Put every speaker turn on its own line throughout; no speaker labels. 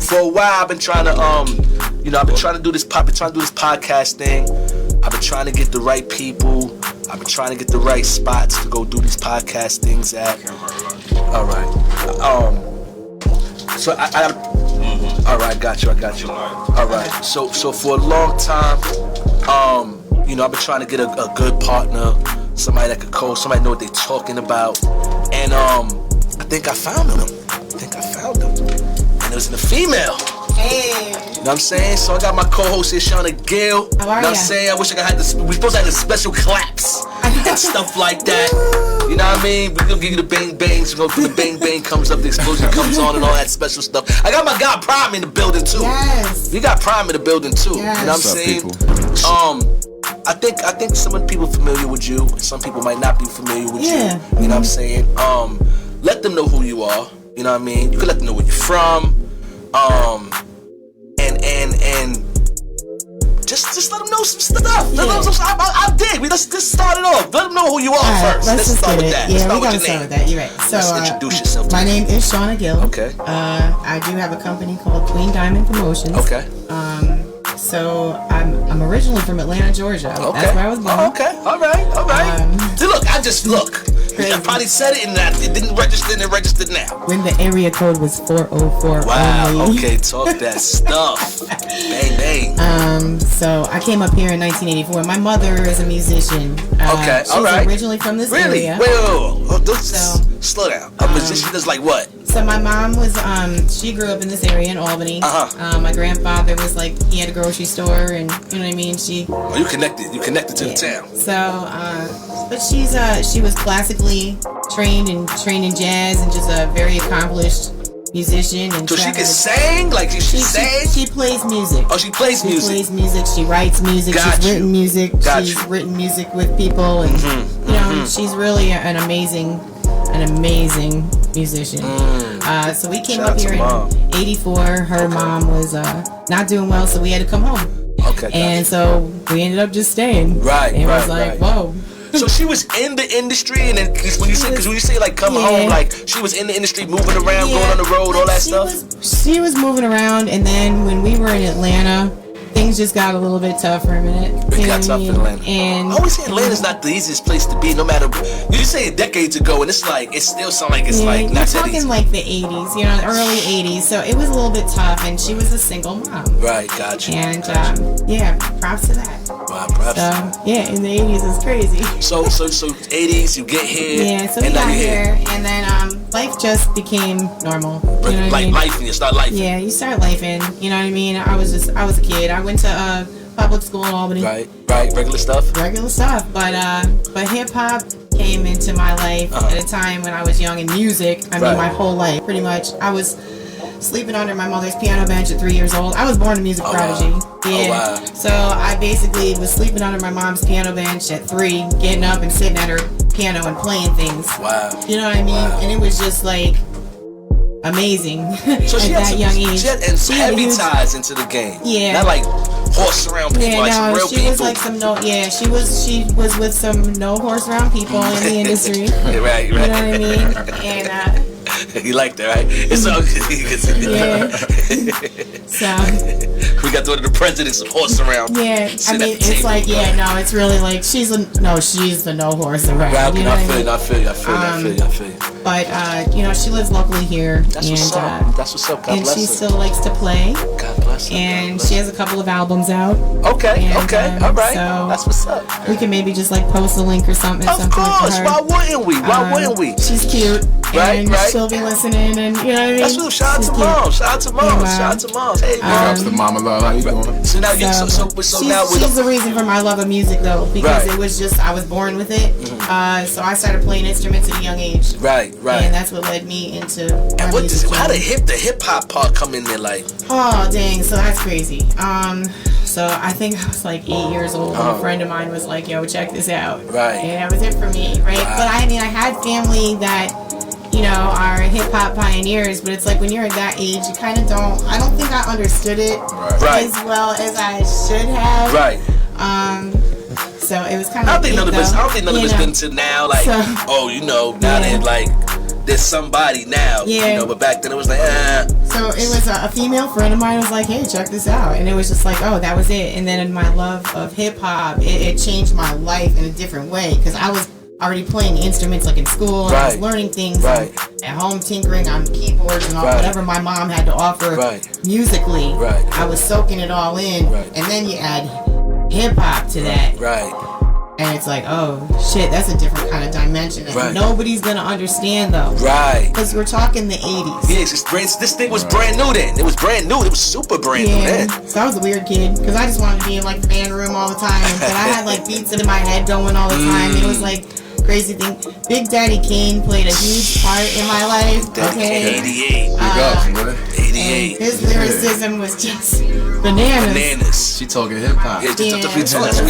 for a while I've been trying to I've been trying to do this podcast thing. I've been trying to get the right people. I've been trying to get the right spots to go do these podcast things at. All right. So all right, got you. All right. So for a long time, I've been trying to get a good partner, somebody that could coach, somebody know what they're talking about, and I think I found them. And it was in a female.
Hey.
You know what I'm saying? So I got my co-host here, Seana Gill.
How are
you know what I'm saying? I wish I could have this. We supposed to have the special claps and stuff like that. You know what I mean? We're gonna give you the bang bangs. We're gonna the bang bang comes up, the explosion comes on, and all that special stuff. I got my guy Prime in the building too.
Yes.
We got Prime in the building too.
Yes.
You know what I'm saying? I think some of the people familiar with you. Some people might not be familiar with you. You know what I'm saying? Let them know who you are. You know what I mean? You can let them know where you're from. And just let them know some stuff. Let them know some, I dig. Let's start it off. Let them know who you are first. Let's start with that.
Yeah, we gotta start with that. You're right. So
let's introduce yourself.
My name is Seana Gill.
Okay.
I do have a company called Queen Diamond Promotions.
Okay.
So I'm originally from Atlanta, Georgia.
Okay.
That's where I was born.
Okay. All right. See, look. I probably said it and it didn't register and it registered now.
When the area code was 404
Wow,
only.
okay, talk that stuff. Bang, bang.
So I came up here in 1984. My mother is a musician.
Okay,
all right. She's originally from this area.
Wait. Slow down. A musician does like what?
So my mom was, she grew up in this area in Albany. My grandfather was he had a grocery store and, you know what I mean?
You connected to the town.
So, but she was classically trained in jazz and just a very accomplished musician. And
so she can sing? Like she sings?
She plays music.
Oh, she plays music.
She plays music. She writes music. She's written music. She's written music with people. And, you know, she's really an amazing musician. So we came up here in 84. Her mom was not doing well, so we had to come home.
Okay.
And so we ended up just staying.
Right.
And it was like, whoa.
So she was in the industry, and then when you say like come home, like she was in the industry, moving around, going on the road, all that stuff.
She was moving around, and then when we were in Atlanta, things just got a little bit tough for a minute.
It got tough in Atlanta. And I always say Atlanta's not the easiest place to be, no matter. You just say decades ago, and it's like it still sounds like it's like not that easy.
We're talking like the 80s, you know, the early 80s. So it was a little bit tough, and she was a single mom.
Right, gotcha.
And props to that.
Wow, props.
Yeah, in the 80s is crazy.
So 80s, you get here.
Yeah, so we got here, and then life just became normal. You know what I mean?
Life, and you start life.
Yeah, you start lifing. You know what I mean? I was a kid. I went to public school in Albany.
Right, regular stuff.
But hip hop came into my life at a time when I was young in music. I mean, my whole life, pretty much. I was sleeping under my mother's piano bench at 3 years old. I was born a music prodigy.
Wow.
Yeah.
Oh, wow.
So I basically was sleeping under my mom's piano bench at 3, getting up and sitting at her piano and playing things.
Wow.
You know what I mean? Wow. And it was just like amazing.
So she
at that young age.
She had heavy ties into the game.
Yeah.
Not like horse around people, like some real people.
She was like she was with some no horse around people in the industry.
Right.
You know what I mean? And
you like that, right? It's all
So
we got one of the presidents of horse around.
Yeah, I mean it's like it's really like she's the no horse around.
Right,
you know
I feel you.
But she lives locally here.
That's what's up. That's what's up. God bless her.
And she still likes to play.
God bless her.
And she has a couple of albums out.
Okay. All right.
So
that's what's up.
We can maybe just like post a link or something.
Of course. Why wouldn't we?
She's cute.
Right.
She'll be listening, and you know what I mean.
That's what. Shout out to mom. Hey,
shout out to Mama Love. How you doing?
So now
she's the reason for my love of music, though, because it was just I was born with it. So I started playing instruments at a young age.
Right.
And that's what led me into.
And how did the hip hop part come in there, like?
Oh dang! So that's crazy. So I think I was like 8 years old, and a friend of mine was like, "Yo, check this out."
Right.
And that was it for me, right? Wow. But I mean, I had family that, are hip hop pioneers, but it's like when you're at that age, you kind of I don't think I understood it as well as I should have.
Right.
So it was kind of.
I don't think none of us been to now, like, now that like there's somebody now.
Yeah.
You know, but back then it was like,
So it was a female friend of mine was like, hey, check this out. And it was just like, oh, that was it. And then in my love of hip hop, it changed my life in a different way. Because I was already playing instruments like in school. And I was learning things at home, tinkering on keyboards and all whatever my mom had to offer musically. I was soaking it all in. And then you add hip hop to that. And it's like, oh shit, that's a different kind of dimension. And nobody's gonna understand though. Because we're talking the 80s.
Yeah, this thing was brand new then. It was brand new. It was super brand new then.
So I was a weird kid because I just wanted to be in like the band room all the time. But I had like beats in my head going all the time. It was like crazy thing. Big Daddy Kane played a huge part in my life. Okay.
88. 88.
His lyricism was just bananas.
She talking hip hop.
Yeah, that's what we talking.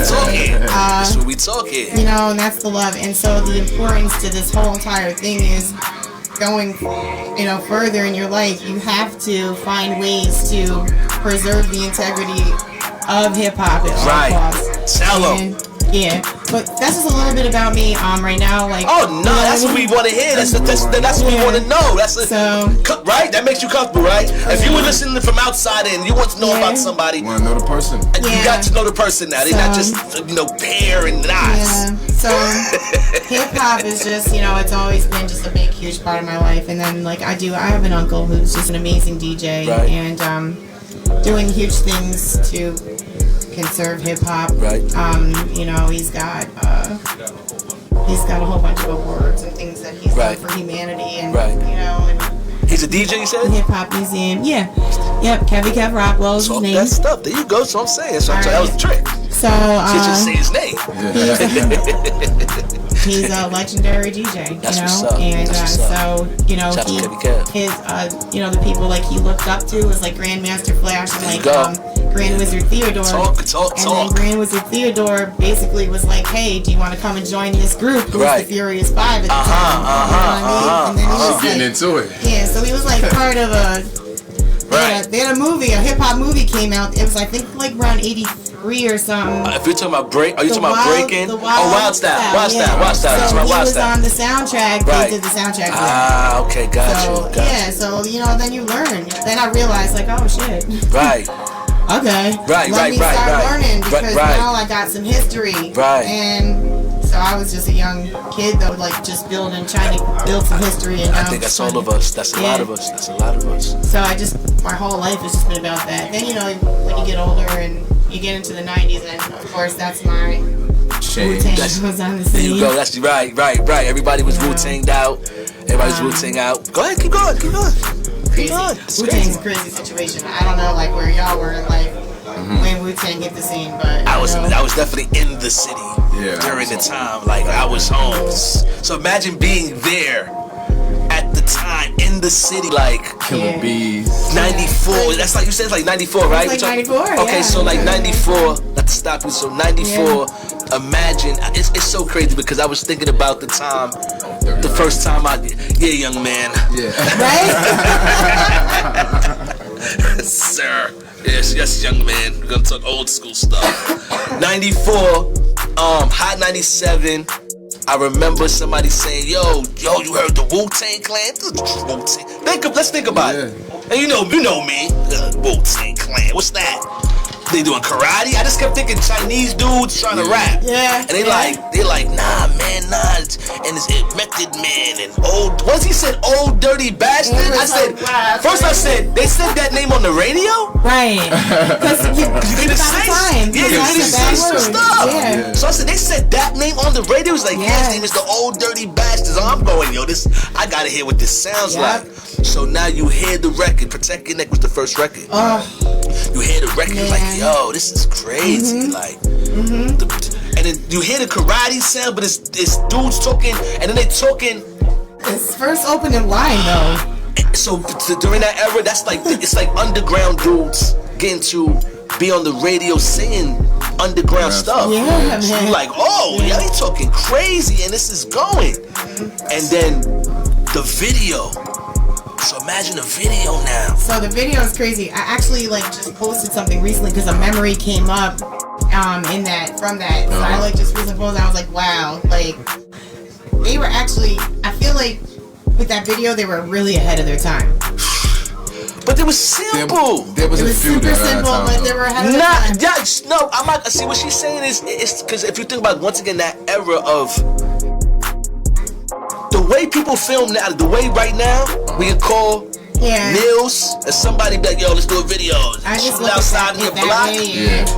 That's what we talking.
You know, and that's the love. And so the importance to this whole entire thing is going, further in your life. You have to find ways to preserve the integrity of hip hop at all costs.
Tell them.
Yeah, but that's just a little bit about me right now. Like,
that's what we want to hear. That's what we want to know. Right? That makes you comfortable, right? If you were listening from outside and you want to know about somebody,
you want to know the person.
You got to know the person now. They're not just hair and eyes.
So hip hop is just it's always been just a big, huge part of my life. And then I have an uncle who's just an amazing DJ and doing huge things to conserve hip hop. He's got a whole bunch of awards and things that he's done for humanity and and
he's a DJ, you said?
Hip hop museum. Yeah. Yep, Kev Rockwell's his name.
That stuff. There you go. So I'm saying. That was the trick.
So
just say his name.
He's a legendary DJ,
That's what's up.
And
so
the people he looked up to was Grandmaster Flash and Grand Wizard Theodore.
Talk.
Then Grand Wizard Theodore basically was like, hey, do you want to come and join this group? It was the Furious Five at the time. And then he was
getting into it.
Yeah, so he was part of they had a movie, a hip hop movie came out. It was I think around 83 or something.
If you're talking about break, are you talking about breaking? Wild Style. Wild Style.
So he was on the soundtrack. They did the soundtrack.
Okay, got you.
So then you learn. Then I realized oh shit.
Right.
Okay. Let me start learning because now I got some history. And so I was just a young kid though, just trying to build some history. And
I think that's all of us. That's a lot of us.
So my whole life has just been about that. Then when you get older and you get into the 90s, and of course that's my Wu-Tang was on the scene.
There you go. That's right. Everybody was Wu-Tanged out. Everybody's Wu-Tang out. Go ahead, keep going.
Crazy. Wu-Tang's a crazy situation. I don't know where y'all were in life when Wu-Tang hit the scene, but
I was definitely in the city during the time. I was home. So imagine being there at the time in the city,
Killer Bees.
94. That's you said, it's 94, right?
It's 94.
Okay, so 94. Not to stop you. So 94. Imagine, it's so crazy because I was thinking about the time, the first time young man.
Yeah.
Right?
Sir. Yes, young man. We're gonna talk old school stuff. 94, Hot 97. I remember somebody saying, yo, you heard the Wu-Tang Clan? Let's think about it. And you know me, Wu-Tang Clan. What's that? They doing karate? I just kept thinking Chinese dudes trying to rap.
Yeah.
And they like, nah, man, nah. And it's Method Man and once he said old dirty bastard, I said, they said that name on the radio?
Right. Because you get a time.
Yeah, you get to say some stuff.
Yeah.
So I said, they said that name on the radio. It was his name is the old dirty bastard. So I'm going, I gotta hear what this sounds like. So now you hear the record. Protect Your Neck was the first record. You hear the record yo, this is crazy. And then you hear the karate sound, but it's dudes talking, and then they talking.
It's first opening line though.
So during that era, it's underground dudes getting to be on the radio singing underground stuff.
Yeah, man.
So you they talking crazy, and this is going. And then the video. So imagine a video now.
So the video is crazy. I actually just posted something recently because a memory came up from that. So I just recently posted. I was like, wow, they were actually. I feel like with that video, they were really ahead of their time.
But it was simple.
There was
It
a
was
few
super
that
simple, but they were ahead of their time.
No, I'm not. See, what she's saying is, it's because if you think about, once again, that era of the way people film now, the way right now, we can call Nils and somebody be like, yo, let's do a video.
I just
Shoot outside in your block.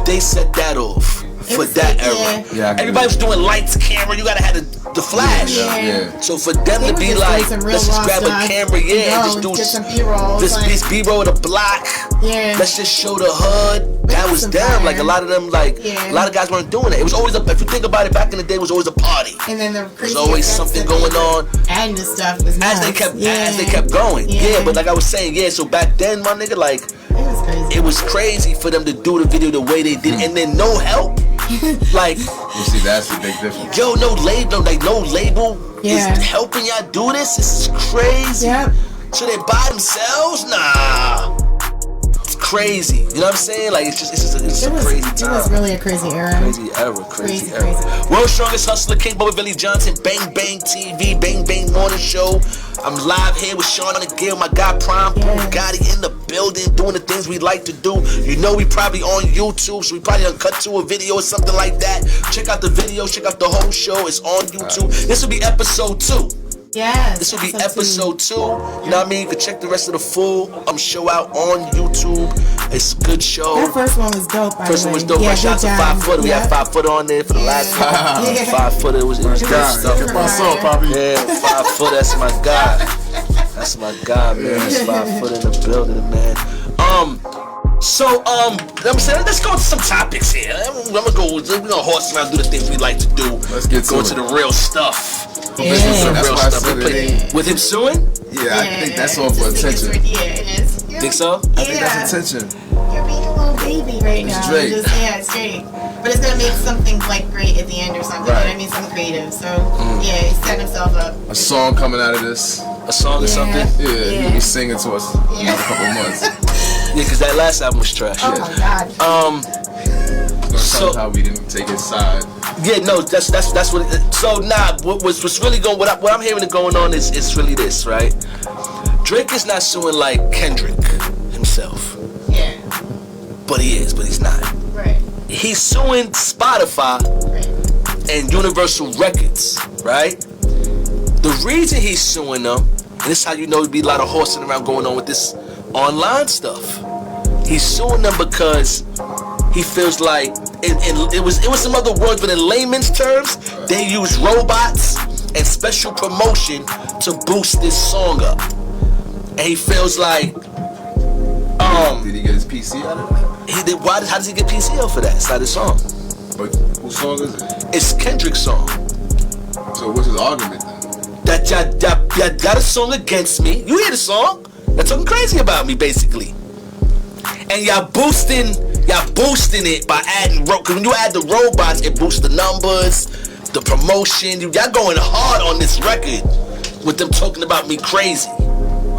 They set that off for that era.
Yeah,
everybody was doing lights, camera. You gotta have the flash. So for them to be like, let's just grab a camera, and just do
some B-roll.
This B-roll of the block. Let's just show the hood. That was them. Like a lot of them, a lot of guys weren't doing it. It was always if you think about it, back in the day, it was always a party.
And then
there was always something going on.
And the stuff was nuts.
As they kept going. But like I was saying, so back then, my nigga, like it was crazy for them to do the video the way they did, and then no help. Like,
you see, that's the big difference.
Yo, no label is helping y'all do this. This is crazy. So they by themselves? Nah, it's crazy. You know what I'm saying? Like, it's a crazy time.
It was really a crazy era.
Crazy era. World's Strongest Hustler, King Bumpaveli Johnson, Bang Bang TV, Bang Bang Morning Show. I'm live here with Seana Gill, my guy Prime, Bugatti in the building, doing the things we like to do. You know we probably on YouTube, so we probably done cut to a video or something like that. Check out the video, check out the whole show. It's on YouTube. This will be episode 2.
Yes.
This will be episode 2. You know what I mean? You can check the rest of the full show out on YouTube. It's a good show.
That first one was dope.
First one was dope. Shout out to 5 Foot. We had 5 Foot on there for the last one. 5 Foot. It was good stuff. Yeah, 5 Foot. That's my guy. That's my guy, man. That's 5 Foot in the building, man. So, I'm saying, let's go to some topics here. We're gonna horse around, do the things we like to do.
Let's get
to the real stuff.
With
him suing?
Yeah, I think that's all for attention.
Think so?
I think that's attention.
You're being a little baby right now.
It's Drake.
It's Drake. But it's gonna make something like great at the end or something.
Right.
You know what I mean? Something creative. So he's setting himself up.
A song coming out of this.
A song or something?
Yeah, he'll be singing to us in a couple months.
Yeah, because that last album was trash.
Oh my god.
So how we didn't take his side.
Yeah, no, that's what. So what's really going? What I'm hearing going on is really this, right? Drake is not suing like Kendrick himself.
Yeah.
But he is, but he's not.
Right.
He's suing Spotify and Universal Records, right? The reason he's suing them, and this is how you know there'd be a lot of horsing around going on with this online stuff. He's suing them because he feels like it was some other words, but in layman's terms, they use robots and special promotion to boost this song up. And he feels like
did he get his PC out of it?
He did. How does he get PC out for that? It's not his song.
But whose song is it?
It's Kendrick's song.
So what's his argument then?
That y'all got a song against me. You hear the song? They're talking crazy about me, basically. And y'all boosting it by adding because when you add the robots, it boosts the numbers, the promotion. Y'all going hard on this record with them talking about me crazy.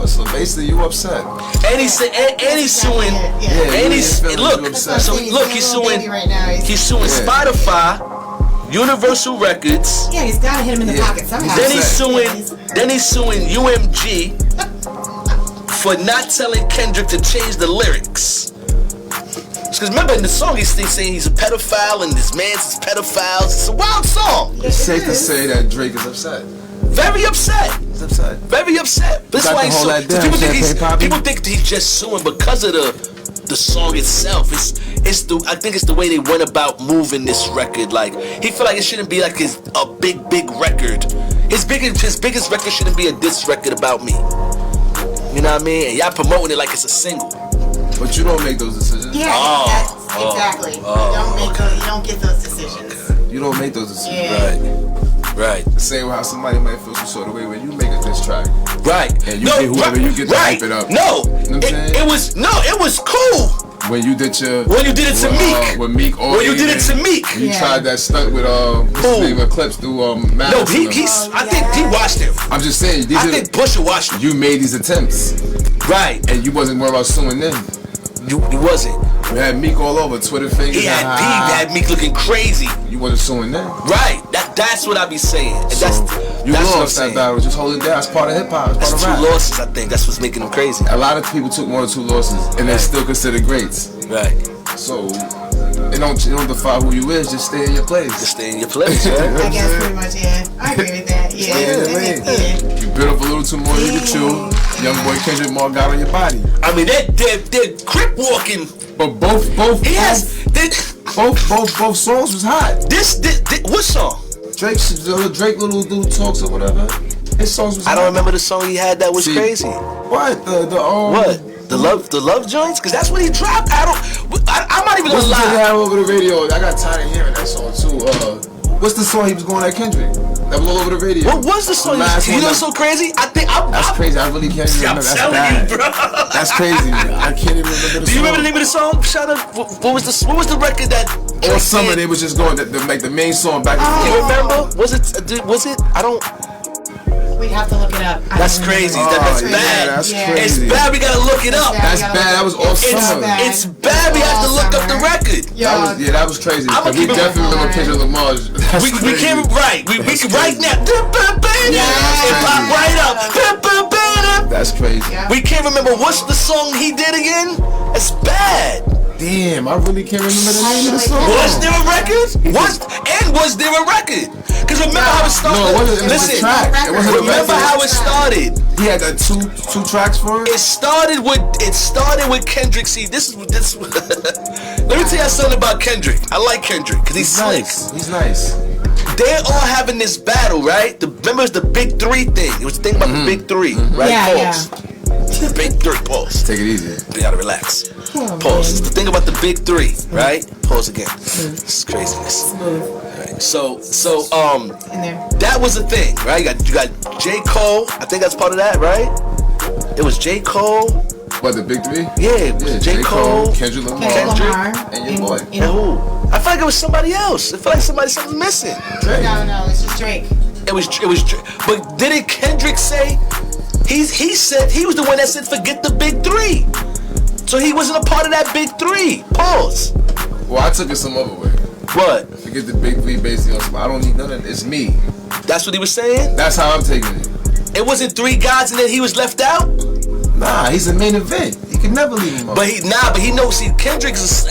So basically, you upset.
And he's suing. And he's suing Spotify, Universal Records.
Yeah, he's gotta hit him in the pocket somehow.
Then he's suing UMG for not telling Kendrick to change the lyrics. Because remember in the song he's saying he's a pedophile and this man's a pedophile. It's a wild song.
It's safe to say that Drake is upset.
Very upset.
He's upset.
Very upset. But that's why he's suing. People think he's just suing because of the song itself. I think it's the way they went about moving this record. Like he feel like it shouldn't be like a big record. His biggest record shouldn't be a diss record about me. You know what I mean? And y'all promoting it like it's a single.
But you don't make those decisions.
Yeah, exactly. You don't get those decisions.
You don't make those decisions.
Yeah.
Right.
The same way how somebody might feel some sort of way when you make a diss track.
Right.
And you get whoever you get to hype it up.
No.
You know what I'm saying?
It was cool.
When you did it to
Meek.
With Meek.
When you did it to Meek.
When you tried that stunt with what's his name, Eclipse through Madison.
No, I think he watched him.
I'm just saying. I
think Pusha watched him.
You made these attempts.
Right.
And you wasn't worried about suing them.
You wasn't.
You had Meek all over Twitter fingers.
He had Meek looking crazy.
You wasn't suing them.
Right. That's what I be saying. And
So,
that's
you
what I'm
lost that
saying.
battle. Just hold it down. It's part of hip hop. It's
That's
part
two
of rap.
losses, I think. That's what's making them crazy.
A lot of people took 1 or 2 losses, and they're still considered greats.
Right.
So it don't define who you is. Just stay in your place.
Just stay in your place, right?
I guess pretty much, yeah. I agree with that. Yeah.
You bit off a little too more than you could chew. Young boy Kendrick Lamar got on your body.
I mean, they're crip walking.
But both songs was hot.
This what song?
Drake little dude talks or whatever. His songs was hot.
I don't remember the song he had that was crazy.
What
What? The love joints? Cause that's what he dropped. I'm not even gonna
What's the song he
lie.
had over the radio? I got tired of hearing that song too. What's the song he was going at Kendrick? That was all over the radio.
What was the song? You know what's so crazy?
That's crazy. I really can't even remember.
I'm
That's
telling
bad.
you, bro.
That's crazy. I can't even remember the song.
Do you remember the name of the song? Shout out. What was the record that?
All summer they was just going like the main song back and forth.
You remember? Was it? I don't.
We'd have to look it up.
That's crazy. That's bad.
That's
Yeah.
crazy.
It's bad. We gotta look it up.
That's bad. That was all summer.
It's bad. We have to look up the record.
That was crazy.
I'ma
We
keep it
definitely remember Kendrick Lamar.
We can't right. We can right now. It pop right up.
That's crazy.
We can't remember what's the song he did again. It's bad.
Damn, I really can't remember the name of the song.
Was there a record? Was there a record? Cause remember how it started.
No, it wasn't. It was
Listen,
a track. It wasn't a
remember
record.
how it started.
He had two tracks for it.
It started with Kendrick. See, this. Let me tell you something about Kendrick. I like Kendrick because he's slick.
Nice. He's nice.
They're all having this battle, right? Remember, it's the Big 3 thing. It was the thing about the Big 3, right?
Yeah,
Pause. The Big 3. Pause.
Take it easy.
You gotta relax.
Oh,
Pause. It's the thing about the Big 3, right? Pause again. This is craziness. Right. So,
In there.
that was the thing, right? You got J. Cole. I think that's part of that, right? It was J. Cole.
What, the Big 3?
Yeah, J. Cole.
Kendrick Lamar,
Kendrick.
and your boy.
And who? I felt like it was somebody else. I felt like something missing.
Drake.
No, it's just Drake.
It was. But didn't Kendrick say? He said he was the one that said forget the Big 3. So he wasn't a part of that Big 3. Pause.
Well, I took it some other way.
What?
Forget the Big 3 basically on some. I don't need none of it. It's me.
That's what he was saying?
That's how I'm taking it.
It wasn't 3 gods and then he was left out?
Nah, he's the main event. You can never leave him out.
But he knows. See, Kendrick's.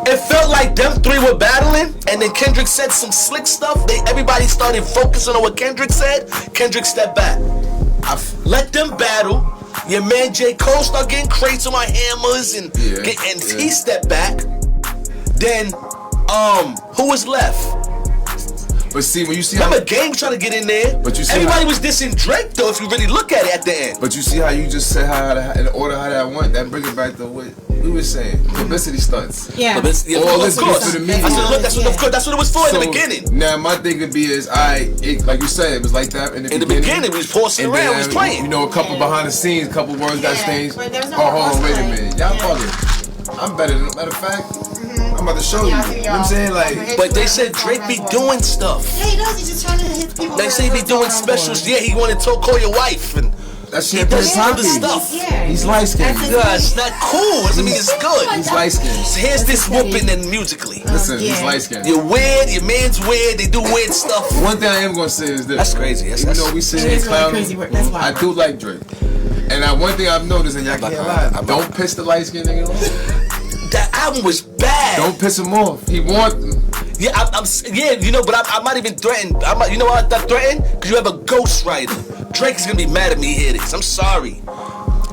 It felt like them 3 were battling, and then Kendrick said some slick stuff. Everybody started focusing on what Kendrick said. Kendrick stepped back. Let them battle. Your man J. Cole started getting crates on my hammers, and he stepped back. Then, who was left?
But see, when you see
Remember, Game was trying to get in there.
But you see
everybody was dissing Drake, though. If you really look at it at the end.
But you see how you just said in order how that went. That brings it back to what we were saying. Publicity stunts.
Yeah.
All this
for the media.
That's what it was for in the beginning.
Now my thing would be like you said, it was like that in the
beginning. We was forcing around, we was playing.
You know, a couple behind the scenes, a couple words got changed.
But there's no
hold on, wait a
like,
minute, y'all bugging. I'm better than matter of fact. I'm about to show you. You know what I'm saying? Like,
but they said Drake be doing stuff.
Yeah, he does. He's just trying to hit people.
They say he be doing specials. Yeah, he wanted to call your wife and
that shit
does
pretty
other
popular.
stuff.
Yeah.
He's light skinned.
Yeah, it's not cool. Doesn't mean it's good.
He's light skinned.
Here's this whooping and musically.
Listen, he's light skinned.
You're weird. Your man's weird. They do weird stuff.
One thing I am gonna say is this.
That's crazy.
Even though we sit here clowning, I do like Drake. And one thing I've noticed, and y'all can't lie, don't piss the light skinned nigga off.
That album was bad.
Don't piss him off. He want.
Yeah, but I'm not even threatened. You know why I'm threatened? Because you have a ghostwriter. Drake's gonna be mad at me here. I'm sorry.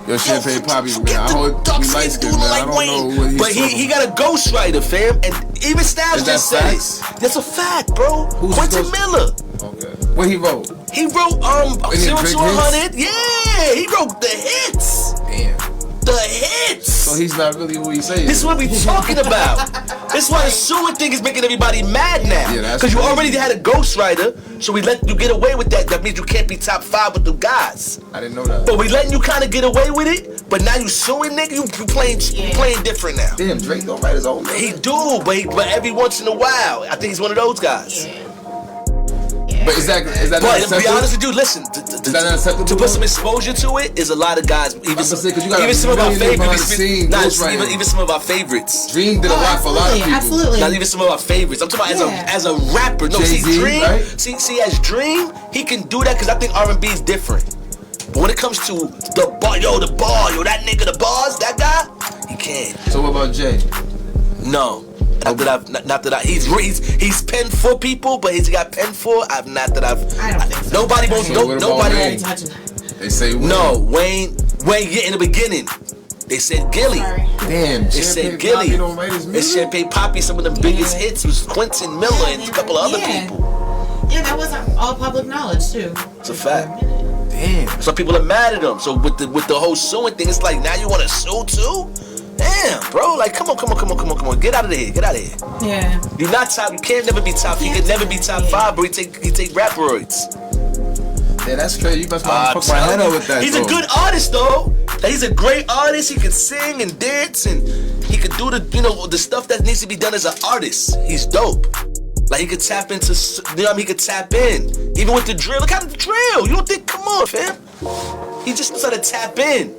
Yo, Champagne Poppy, man. I hope he likes it, man. I don't know what he's
But he got a ghostwriter, fam. And even Styles just said
facts?
it. That's a fact, bro.
Who's
Quentin
the
Miller.
Okay. What he wrote?
He wrote 0
Drake
to 100. Yeah, he wrote the hits.
Damn.
The hits.
So he's not really who he says.
This is what we talking about. This is why the suing thing is making everybody mad now.
Yeah, that's
because you
crazy.
already had a ghostwriter, so we let you get away with that. That means you can't be top 5 with the guys.
I didn't know that.
But we letting you kind of get away with it. But now you suing, nigga. You playing different now.
Damn, Drake don't write his own.
He do, but every once in a while, I think he's one of those guys.
Yeah,
But is that not
But to
acceptable?
be honest with you, listen, to put some exposure to it is a lot of guys. Even some of our favorites. Even some of our favorites.
Dream did a lot for a lot of people.
Absolutely.
Not even some of our favorites. I'm talking about as a rapper. No,
Jay-Z,
see, Dream.
Right?
See, as Dream, he can do that because I think R&B is different. But when it comes to the bar, that nigga, the bars, that guy, he can't.
So what about Jay?
No. Not that he's penned for people, but he's got penned for.
I don't think so.
Nobody won't. They say Wayne.
No, Wayne. Yeah, in the beginning, they said Gilly.
Damn,
they said Gilly. It's Champagne Poppy. Some of the biggest hits was Quentin Miller and a couple of other people.
Yeah, that wasn't all public knowledge too.
It's a fact.
Damn.
Some people are mad at him. So with the whole suing thing, it's like now you want to sue too? Damn, bro. Like, come on. Get out of here.
Yeah.
You're not top. You can't never be top. He could never be top 5, but he take rapperoids.
Yeah, that's crazy. You must fuck my head up with that.
He's a good artist though. Like, he's a great artist. He can sing and dance and he could do the stuff that needs to be done as an artist. He's dope. Like, he could tap into, he could tap in. Even with the drill. Look at the drill. You don't think, come on, fam. He just knows how to tap in.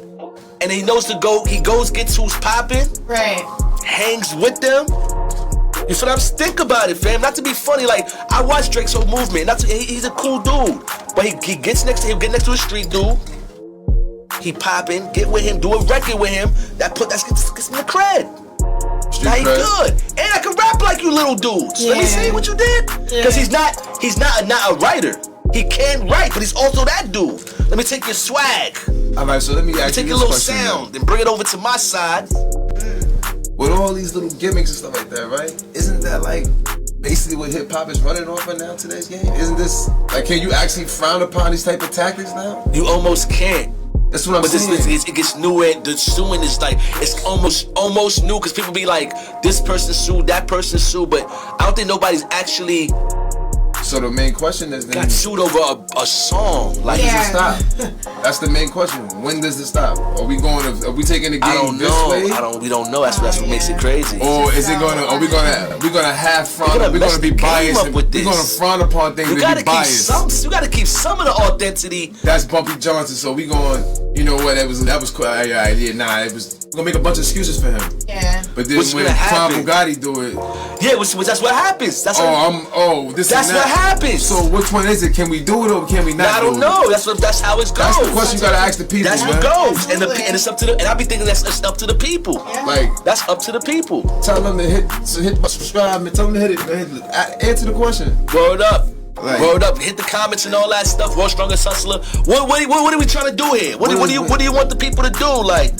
And he knows to go, he goes, gets who's popping.
Right.
Hangs with them. You feel what I'm think about it, fam. Not to be funny, like, I watch Drake's whole movement. He's a cool dude. But he gets next to him, get next to a street dude. He popping, get with him, do a record with him. That gets him the cred. Now he good. And I can rap like you little dudes. Yeah. Let me see what you did. Because he's not a writer. He can write, but he's also that dude. Let me take your swag.
Alright, so let me ask you
take
this
your little
question
sound and bring it over to my side.
With all these little gimmicks and stuff like that, right? Isn't that like basically what hip hop is running off of now today's game? Isn't this like, can you actually frown upon these type of tactics now?
You almost can't.
That's what I'm saying.
But it gets new, and the suing is like, it's almost new, because people be like, this person sued, that person sued, but I don't think nobody's actually.
So the main question is then,
got sued over a song. Like,
does it stop? That's the main question. When does it stop? Are we taking the game this way?
We don't know. That's what makes it crazy.
Or is it gonna? Are we gonna have frown? We're gonna be biased. We're gonna frown upon things and be biased.
You gotta keep some of the authenticity.
That's Bumpy Johnson. So we going. You know what? That was cool. It was. We're gonna make a bunch of excuses for him.
Yeah.
But then when Bugatti do it.
Yeah, that's what happens. That's what happens.
So which one is it? Can we do it or can we not?
I don't know. That's how it goes.
That's the question you gotta ask the people.
That's what goes, and it's up to and I be thinking it's up to the people.
Yeah.
Like,
that's up to the people.
Tell them to hit subscribe and tell them to hit it. Answer the question.
Word up. Word up. Hit the comments and all that stuff. World's Strongest Hustler. What are we trying to do here? What do you want the people to do? Like,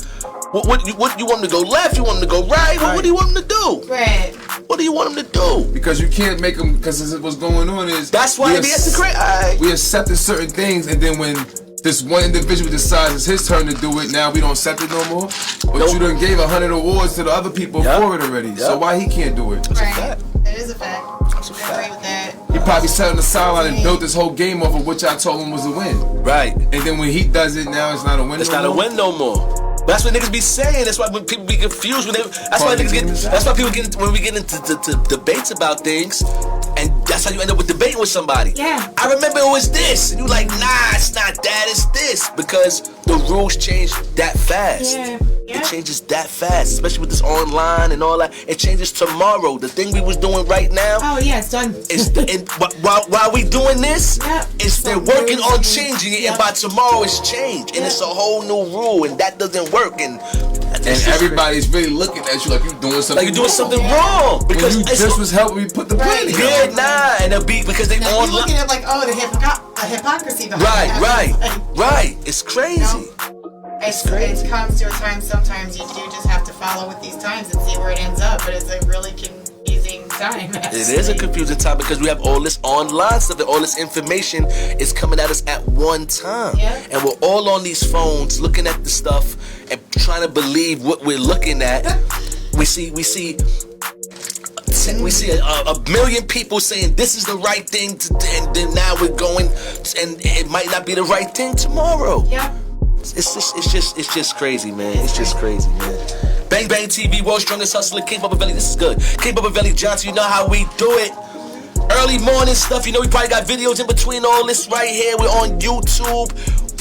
what you want them to go left? You want them to go right? What do you want them to do?
Right.
What do you want them to do?
Because you can't make them. Because what's going on is
that's why we
accepted certain things, and then when this one individual decides it's his turn to do it, now we don't accept it no more. But you done gave 100 awards to the other people for it already. Yep. So why he can't do it?
That's a fact.
It is a fact. I agree with that.
He probably sat on the sideline and built this whole game off of which I told him was a win.
Right.
And then when he does it, now it's not a win.
It's not a win no more. That's what niggas be saying. That's why when people be confused that's why people get when we get into debates about things, and that's how you end up with debating with somebody.
Yeah.
I remember it was this, and you like, nah, it's not that, it's this, because the rules change that fast.
Yeah.
It changes that fast, especially with this online and all that. It changes tomorrow. The thing we was doing right now.
Oh yeah, it's done.
While we doing this, they're working on changing it, and by tomorrow it's changed, and it's a whole new rule, and that doesn't work, and
everybody's really looking at you like you're doing something.
Like you're doing something wrong because
you just was helping me put the plan together.
Yeah, and it'll be because they
online. You're looking at like, the hypocrisy behind that.
Right. It's crazy.
It comes to a time sometimes you do just have to follow with these times and see where it ends up, but it's a really confusing time.
It is a confusing time because we have all this online stuff and all this information is coming at us at one time.
Yeah.
And we're all on these phones looking at the stuff and trying to believe what we're looking at. We see a million people saying this is the right thing, and then now we're going, and it might not be the right thing tomorrow.
Yeah.
It's just crazy, man. It's just crazy, man. Bang Bang TV, World's Strongest Hustler, King Bumpaveli. This is good. King Bumpaveli Johnson, you know how we do it. early morning stuff. You know, we probably got videos in between all this right here. We're on YouTube.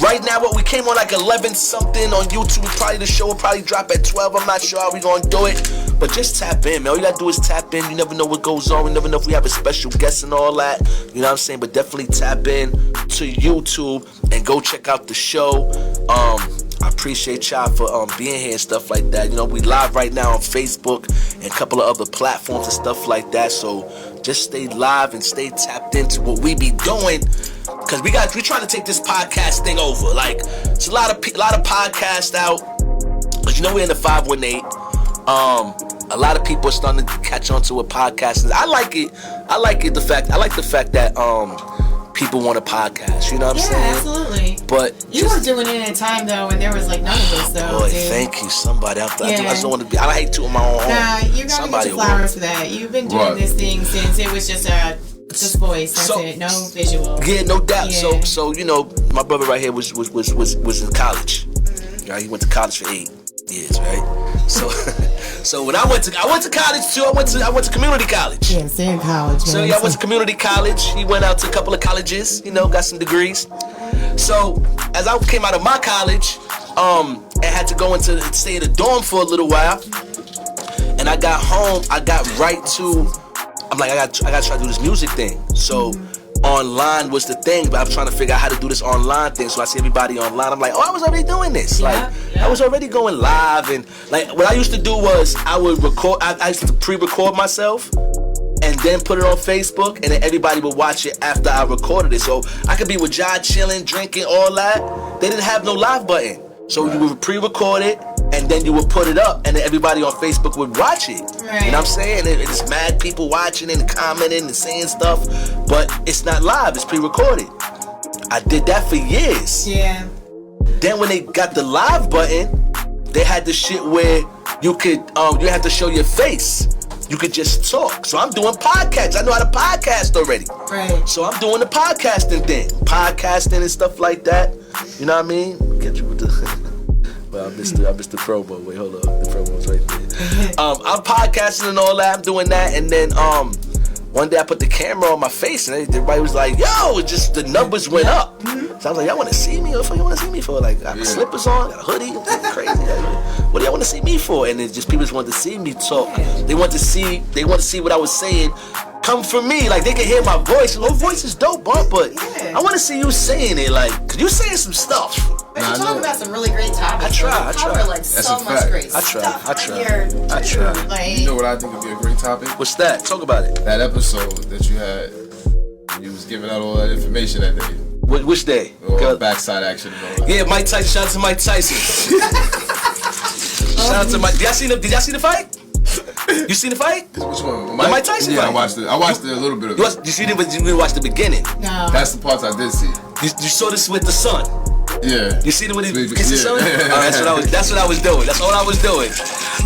Right now, we came on like 11 something on YouTube. Probably the show will probably drop at 12. I'm not sure how we gonna do it. But just tap in, man. All you gotta do is tap in. You never know what goes on. We never know if we have a special guest and all that. You know what I'm saying? But definitely tap in to YouTube and go check out the show. I appreciate y'all for being here and stuff like that. You know, we live right now on Facebook and a couple of other platforms and stuff like that. So just stay live and stay tapped into what we be doing. Cause we trying to take this podcast thing over. Like, it's a lot of podcasts out. But you know, we're in the 518. A lot of people are starting to catch on to a podcast. I like it. I like the fact that people want a podcast. You know what I'm saying?
Yeah, absolutely.
But
you were doing it in a time though when there was like none of this though.
Boy,
dude.
thank you, somebody. I just don't want to be. I hate to on my own home.
Nah, you gotta get your flowers for that. You've been doing this thing since it was just voice. That's it. No visual.
Yeah, no doubt.
Yeah.
So you know, my brother right here was in college.
Mm-hmm.
Right, he went to college for 8 years, right? So when I went to college too. I went to community college.
Yeah, stay in college, man.
So yeah, I went to community college. He went out to a couple of colleges, you know, got some degrees. So as I came out of my college, and had to go stay in a dorm for a little while, and I got home, I got right to. I'm like, I got to try to do this music thing. So online was the thing, but I'm trying to figure out how to do this online thing. So I see everybody online. I'm like, oh, I was already doing this. I was already going live. And like, what I used to do was I would record. I used to pre-record myself and then put it on Facebook, and then everybody would watch it after I recorded it. So I could be with Jai chilling, drinking, all that. They didn't have no live button. So you would pre-record it, and then you would put it up, and then everybody on Facebook would watch it.
Right.
You know what I'm saying? It's mad people watching and commenting and saying stuff, but it's not live, it's pre-recorded. I did that for years.
Yeah.
Then when they got the live button, they had the shit where you could, you had to show your face. You could just talk. So I'm doing podcasts. I know how to podcast already.
Right.
So I'm doing the podcasting thing. Podcasting and stuff like that. You know what I mean? Get you with the... Well, I missed the promo. Wait, hold on. The promo's right there. I'm podcasting and all that. I'm doing that. And then one day I put the camera on my face and everybody was like, yo, it just the numbers went up. So I was like, y'all want to see me? What do you want to see me for? Like, I got slippers on, got a hoodie, crazy. Like, what do y'all want to see me for? And it's just people just wanted to see me talk. They want to see what I was saying come from me. Like, they can hear my voice. Your voice is dope, but I want to see you saying it. Like, cause you saying some stuff.
But you talk about some really great topics.
I try.
Like
That's
so
a
much
fact.
great
I try.
stuff.
I try.
Like,
You know what I think would be a great topic?
What's that? Talk about it.
That episode that you had, when you was giving out all that information that day.
Which day?
Or backside action and all that.
Yeah, Mike Tyson. Shout out to Mike Tyson. Shout out to Mike. Did y'all see the fight? You seen the fight?
Which one?
The Mike Tyson fight.
I watched it. I watched it a little bit of it.
You seen it, but you didn't watch the beginning.
no.
That's the parts I did see.
You saw this with the son.
Yeah.
You seen it when he kissed his son?
Yeah.
That's what I was doing. That's all I was doing.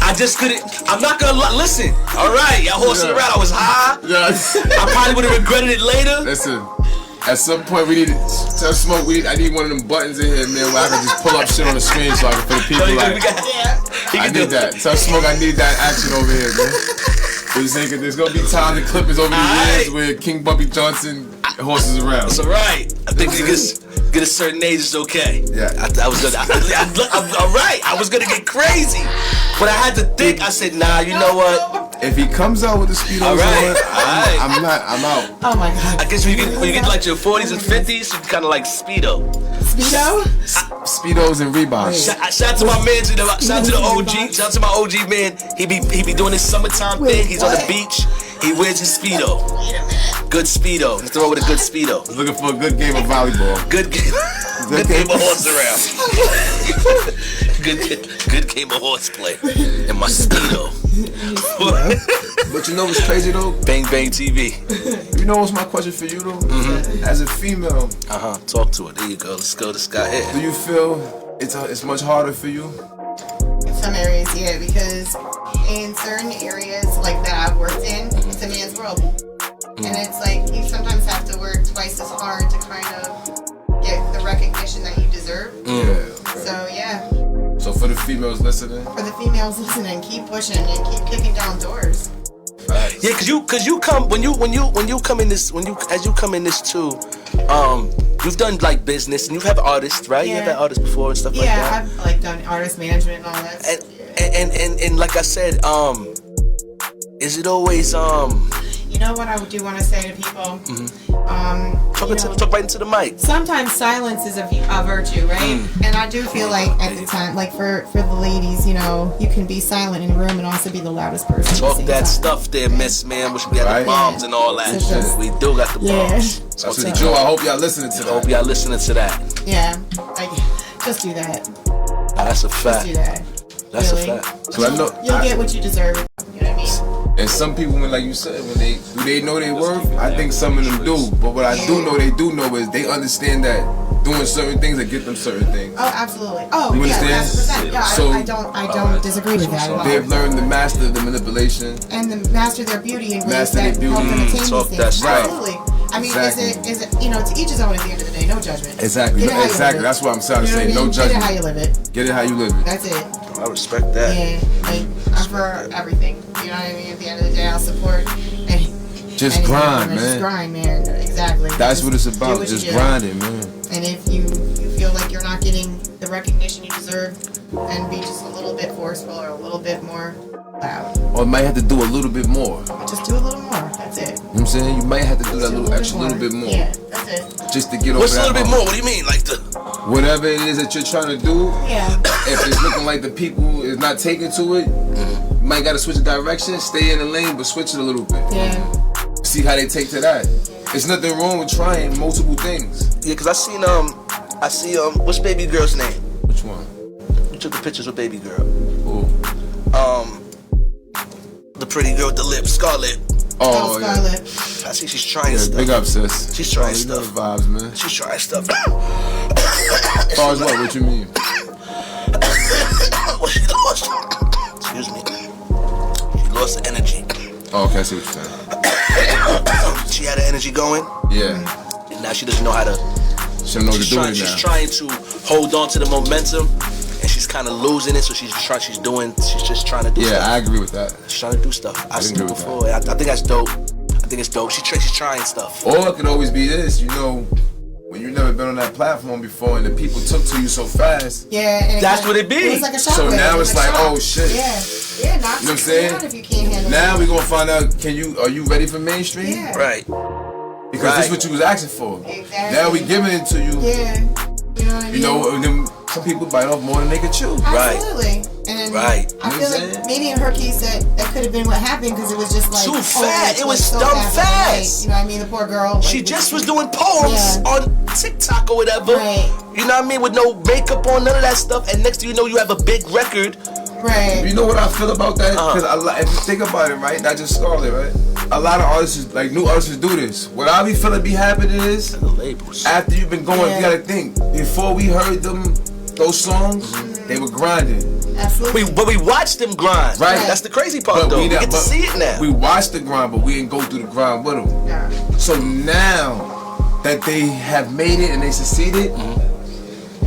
I just couldn't. I'm not gonna listen. All right, y'all horsing around. I was high.
Yes.
I probably would have regretted it later.
Listen. At some point, we need to tell Smoke. I need one of them buttons in here, man, where I can just pull up shit on the screen so I can for the people like. I need that. Tell Smoke I need that action over here, man. There's gonna be times and clippers over the years where King Bumpy Johnson horses around.
It's alright. I think you get a certain age, it's okay.
Yeah.
I was gonna. Alright. I was gonna get crazy, but I had to think. I said, nah. You know what?
If he comes out with the Speedos on, I'm out.
Oh my God.
I guess when you get like your 40s and 50s, you kind of like Speedo.
Speedo?
Speedos and Reeboks.
Shout out to my man, shout out to the OG, shout out to my OG man. He be doing his summertime thing. He's on the beach. He wears his Speedo. Good Speedo. Let's throw with a good Speedo.
Looking for a good game of volleyball.
Good game of horse around. Good game of horseplay in my Speedo.
But you know what's crazy though?
Bang Bang TV.
You know what's my question for you though? As a female,
talk to her. There you go. Let's go. This guy here.
do you feel it's much harder for you?
In some areas, yeah, because in certain areas like that I've worked in, it's a man's world. And it's like you sometimes have to work twice as hard to kind of get the recognition that you deserve.
Yeah.
So yeah,
So for the females listening,
for the females listening, keep pushing and keep kicking down doors.
Yeah, cause you come when you come in this too, you've done like business and you've had artists, right?
Yeah.
You've had artists before and stuff like that.
Yeah, I've like done artist management and all that.
And like I said, is it always
You know what I do want to say to people?
talk right into the mic.
Sometimes silence is a virtue, right? And I do feel like at the time, like for the ladies, you know, you can be silent in a room and also be the loudest person.
Talk that stuff there, Miss Man. Wish we had the bombs and all that. We do got the bombs.
I said, Joe, I hope y'all listening to that.
I hope y'all listening to that.
Yeah, like just do that.
That's a fact.
Just do that.
That's
really.
a fact.
You'll get what you deserve. You know what I mean?
And some people, when like you said, when they know their worth, I think some of them do. But what I do know is they understand that doing certain things that get them certain things.
Oh, absolutely. Oh,
you
yeah,
understand?
100%. Yeah,
so
I don't disagree with that at all.
They've learned to master the manipulation
and to master their beauty and ways
their
that
beauty.
help them attain
Talk
these
that
things.
stuff.
Absolutely. I mean, is it you know, to each his own at the end of the day, no judgment.
Exactly. That's what I'm trying to say. No judgment.
Get it how you live it.
Get it how you live it.
That's it.
I respect that.
Yeah, like I'm for everything. You know what I mean? At the end of the day, I'll support.
Just grind, man.
Just grind, man. Exactly.
That's what it's about. Just grinding, man.
And if you feel like you're not getting the recognition you deserve, then be just a little bit forceful or a little bit more loud.
Or might have to do a little bit more.
Just do a little more. That's it.
You know what I'm saying? You might have to do that little bit more.
Yeah, that's it.
Just to get over that.
What's a little bit more? What do you mean? Like the
whatever it is that you're trying to do.
Yeah.
If it's looking like the people is not taking to it, you might gotta switch the direction. Stay in the lane, but switch it a little bit.
Yeah.
See how they take to that. There's nothing wrong with trying multiple things.
Yeah, cause I see what's baby girl's name?
Which one?
You took the pictures with baby girl.
Who?
The pretty girl with the lips, Scarlett.
Oh,
Scarlett.
I see she's trying stuff.
Big up, sis.
She's trying
you know
stuff.
the vibes, man.
She's trying stuff.
As far as what you mean?
Well, she lost. Excuse me. She lost the energy.
Oh, okay, I see what you're saying.
She had the energy going.
Yeah.
And now she doesn't know how to.
She don't know what to do now.
She's trying to hold on to the momentum, and she's kind of losing it. So she's just trying to do stuff.
Yeah, I agree with that.
She's trying to do stuff. I've seen it before. I think that's dope. I think it's dope. She's trying stuff.
Or it could always be this, you know, when you've never been on that platform before and the people took to you so fast.
Yeah, and
that's what it be.
It was like a shockwave.
So now it's like, oh shit.
Yeah, not
you know what I'm saying?
If you can't handle
now
it.
we're gonna find out, are you ready for mainstream?
Yeah.
Right.
Because this is what you was asking for.
Exactly.
Now we giving it to you.
Yeah. You know what I mean?
You know, and then some people bite off more than they can chew.
Absolutely. And
right.
I feel like maybe in her case that could have been what happened because it was just like
too fast. It was
so
dumb fast.
You know what I mean? The poor girl.
She just was doing poems on TikTok or whatever.
Right.
You know what I mean? With no makeup on, none of that stuff. And next thing you know, you have a big record.
Right.
You know what I feel about that? Because if you think about it, right? Not just Scarlett, right? A lot of artists, like new artists, do this. What I be feeling be happening is, after you've been going, you gotta think. Before we heard those songs, they were grinding.
Absolutely.
But we watched them grind.
Right.
That's the crazy part, though. We get to see it now.
We watched the grind, but we didn't go through the grind with them.
Yeah.
So now that they have made it and they succeeded,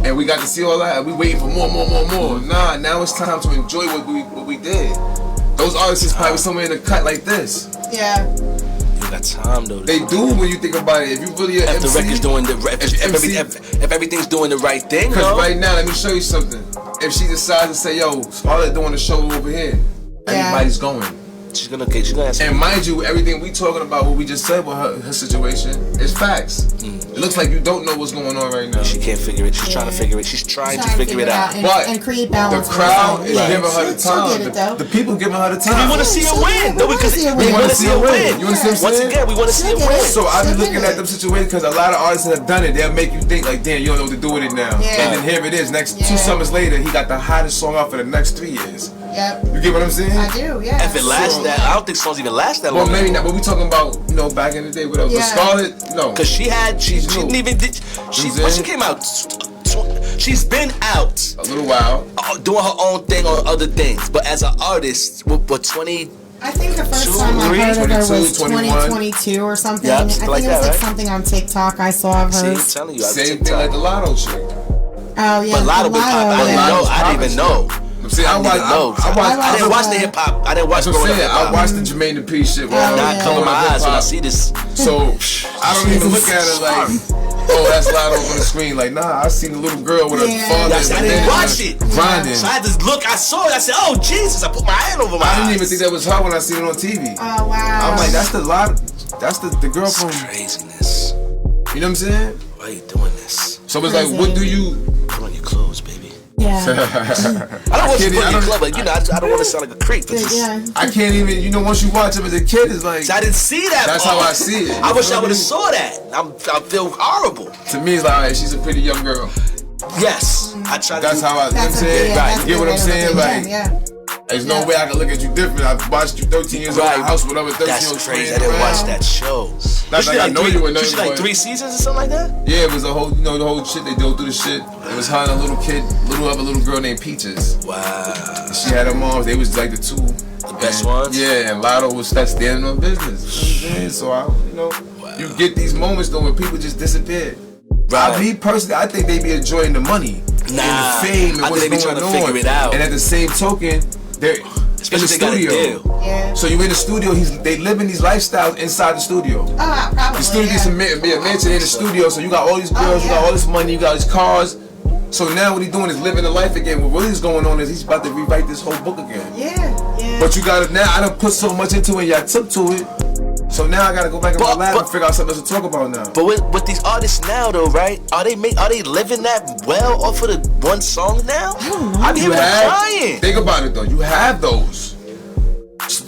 and we got to see all that, and we waiting for more. Nah, now it's time to enjoy what we did. Those artists is probably somewhere in the cut like this.
Yeah.
You got time though.
They do when you think about it. If you really
if the record's doing if everything's doing the right thing.
Because right now, let me show you something. If she decides to say, "Yo, Scarlett doing a show over here," everybody's going.
She's gonna answer.
And mind you, everything we talking about, what we just said with her situation, is facts. It looks like you don't know what's going on right now.
She can't figure it. She's trying to figure it. She's trying to figure it out.
And create balance.
The crowd is giving her the time. The people giving her the time.
We want to see her win. No, because
we want to see her win. You understand what I'm saying?
Once again, we want to see her win.
So I be looking at them situations because a lot of artists that have done it, they'll make you think like, damn, you don't know what to do with it now. And then here it is. Next 2 summers later, he got the hottest song out for the next 3 years.
Yep.
You get what I'm saying?
I do, yeah.
If it lasts that, I don't think songs even last that long.
Well, maybe not, but we talking about, you know, back in the day, whatever. But Scarlett, no.
Because she didn't even, she came out, she's been out.
A little while.
Doing her own thing on other things. But as an artist, what 20?
I think the first time I heard of her was 2022 or something.
Yeah,
I think
like
it was like
right?
something on TikTok I saw of hers.
See, I'm telling you,
same thing like the Lotto chick.
Oh, yeah.
But Lotto, I didn't even know.
See, I
didn't watch the hip hop. I didn't watch
the
growing up.
I watched the Jermaine Dupri shit.
Not cover my eyes when I see this.
So I don't even look at it like, oh, that's loud on the screen. Like, nah, I seen a little girl with her father.
I didn't watch it.
Grinding.
So I had to look. I saw it. I said, oh Jesus! I put my hand over my eyes.
I didn't even think that was her when I seen it on TV.
Oh wow!
I'm like, that's the girl from
craziness.
You know what I'm saying?
Why are you doing this?
So it's like, what do you
put on your clothes, baby?
Yeah.
I don't want to put in your club, but I don't want to sound like a creep.
I can't even, once you watch him as a kid, it's like.
So I didn't see that.
That's how I see it.
I wish I would have saw that. I feel horrible.
To me, it's like, all right, she's a pretty young girl.
Yes. I try to.
That's how I. You know what I'm saying? Right. You get what I'm saying? Like. There's no way I can look at you different. I've watched you 13 years old in the house with other 13 years old.
That's crazy. I didn't watch that show.
Not like I know you were
nothing. Like 3 seasons or something like that?
Yeah, it was a whole, the whole shit they go through the shit. It was her and a little kid, other little girl named Peaches.
Wow.
And she had her mom. They was like the
best ones.
Yeah, and Lotto was standing on business. You know what I'm saying? So you get these moments though when people just disappear. Right. Me personally, I think they be enjoying the money and the fame and what's going on.
Figure it out.
And at the same token, they're in the studio.
Yeah.
So you in the studio, they live in these lifestyles inside the studio.
Oh, probably.
The studio is a mansion in the studio, so you got all these girls, you got all this money, you got these cars. So now what he's doing is living the life again. What really is going on is he's about to rewrite this whole book again.
Yeah.
But you gotta now, I done put so much into it, y'all took to it. So now I gotta go back in my lab and figure out something else to talk about now.
But with these artists now though, right? Are they living that well off of the one song now?
I don't know.
I'm hearing crying.
Think about it though. You have those.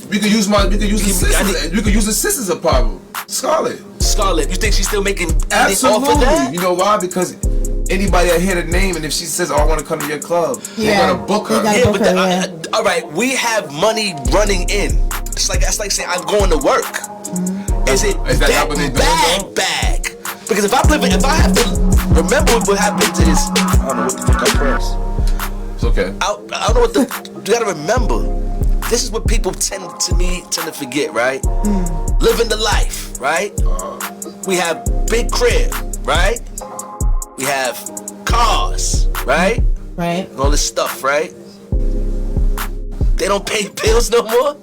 We could use the sisters of Pablo. Scarlett,
you think she's still making
absolutely
off of that?
You know why? Because anybody that hear the name and if she says, "Oh, I want to come to your club," they're gonna book her.
All right, we have money running in. That's like saying I'm going to work. Is that bag? Because if I have to remember what happened to this, I don't know what the fuck I pressed.
It's okay.
I don't know what you gotta remember. This is what people tend to forget, right? Living the life, right? We have big crib, right? We have cars, right?
Right.
And all this stuff, right? They don't pay bills no more.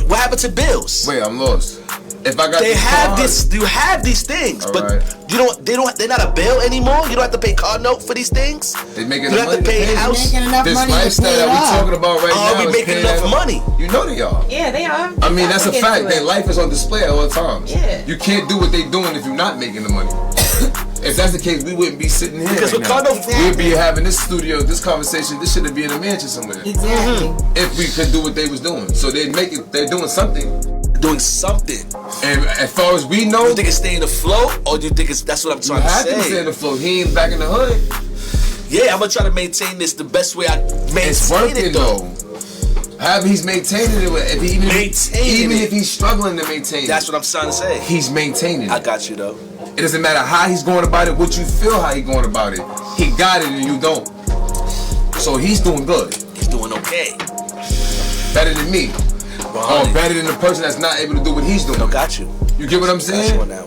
What happened to bills?
Wait, I'm lost. If I got
you have these things, but they're not a bill anymore. You don't have to pay car note for these things.
They making
you don't have to pay house.
This lifestyle that we're talking about right now.
Are we making enough money?
You know they are.
Yeah, they are.
I mean, that's a fact. Their life is on display at all times.
Yeah.
You can't do what they're doing if you're not making the money. If that's the case, we wouldn't be sitting here
because
right now. We'd be having this studio, this conversation. This should be in a mansion somewhere.
Exactly.
If we could do what they was doing, so they're doing something. And as far as we know,
you think it's staying afloat, or do you think that's what I'm trying to say?
You have to stay afloat. He ain't back in the hood.
Yeah, I'm gonna try to maintain this the best way I maintain
it's working,
it though.
However, he's maintaining it. Even if he's struggling to maintain it.
That's what I'm trying to say.
He's maintaining it.
I got you though.
It doesn't matter how he's going about it, what you feel how he's going about it. He got it and you don't. So he's doing good.
He's doing okay.
Better than me. Or better than the person that's not able to do what he's doing.
No, got you.
You get what I'm saying?
Got you on that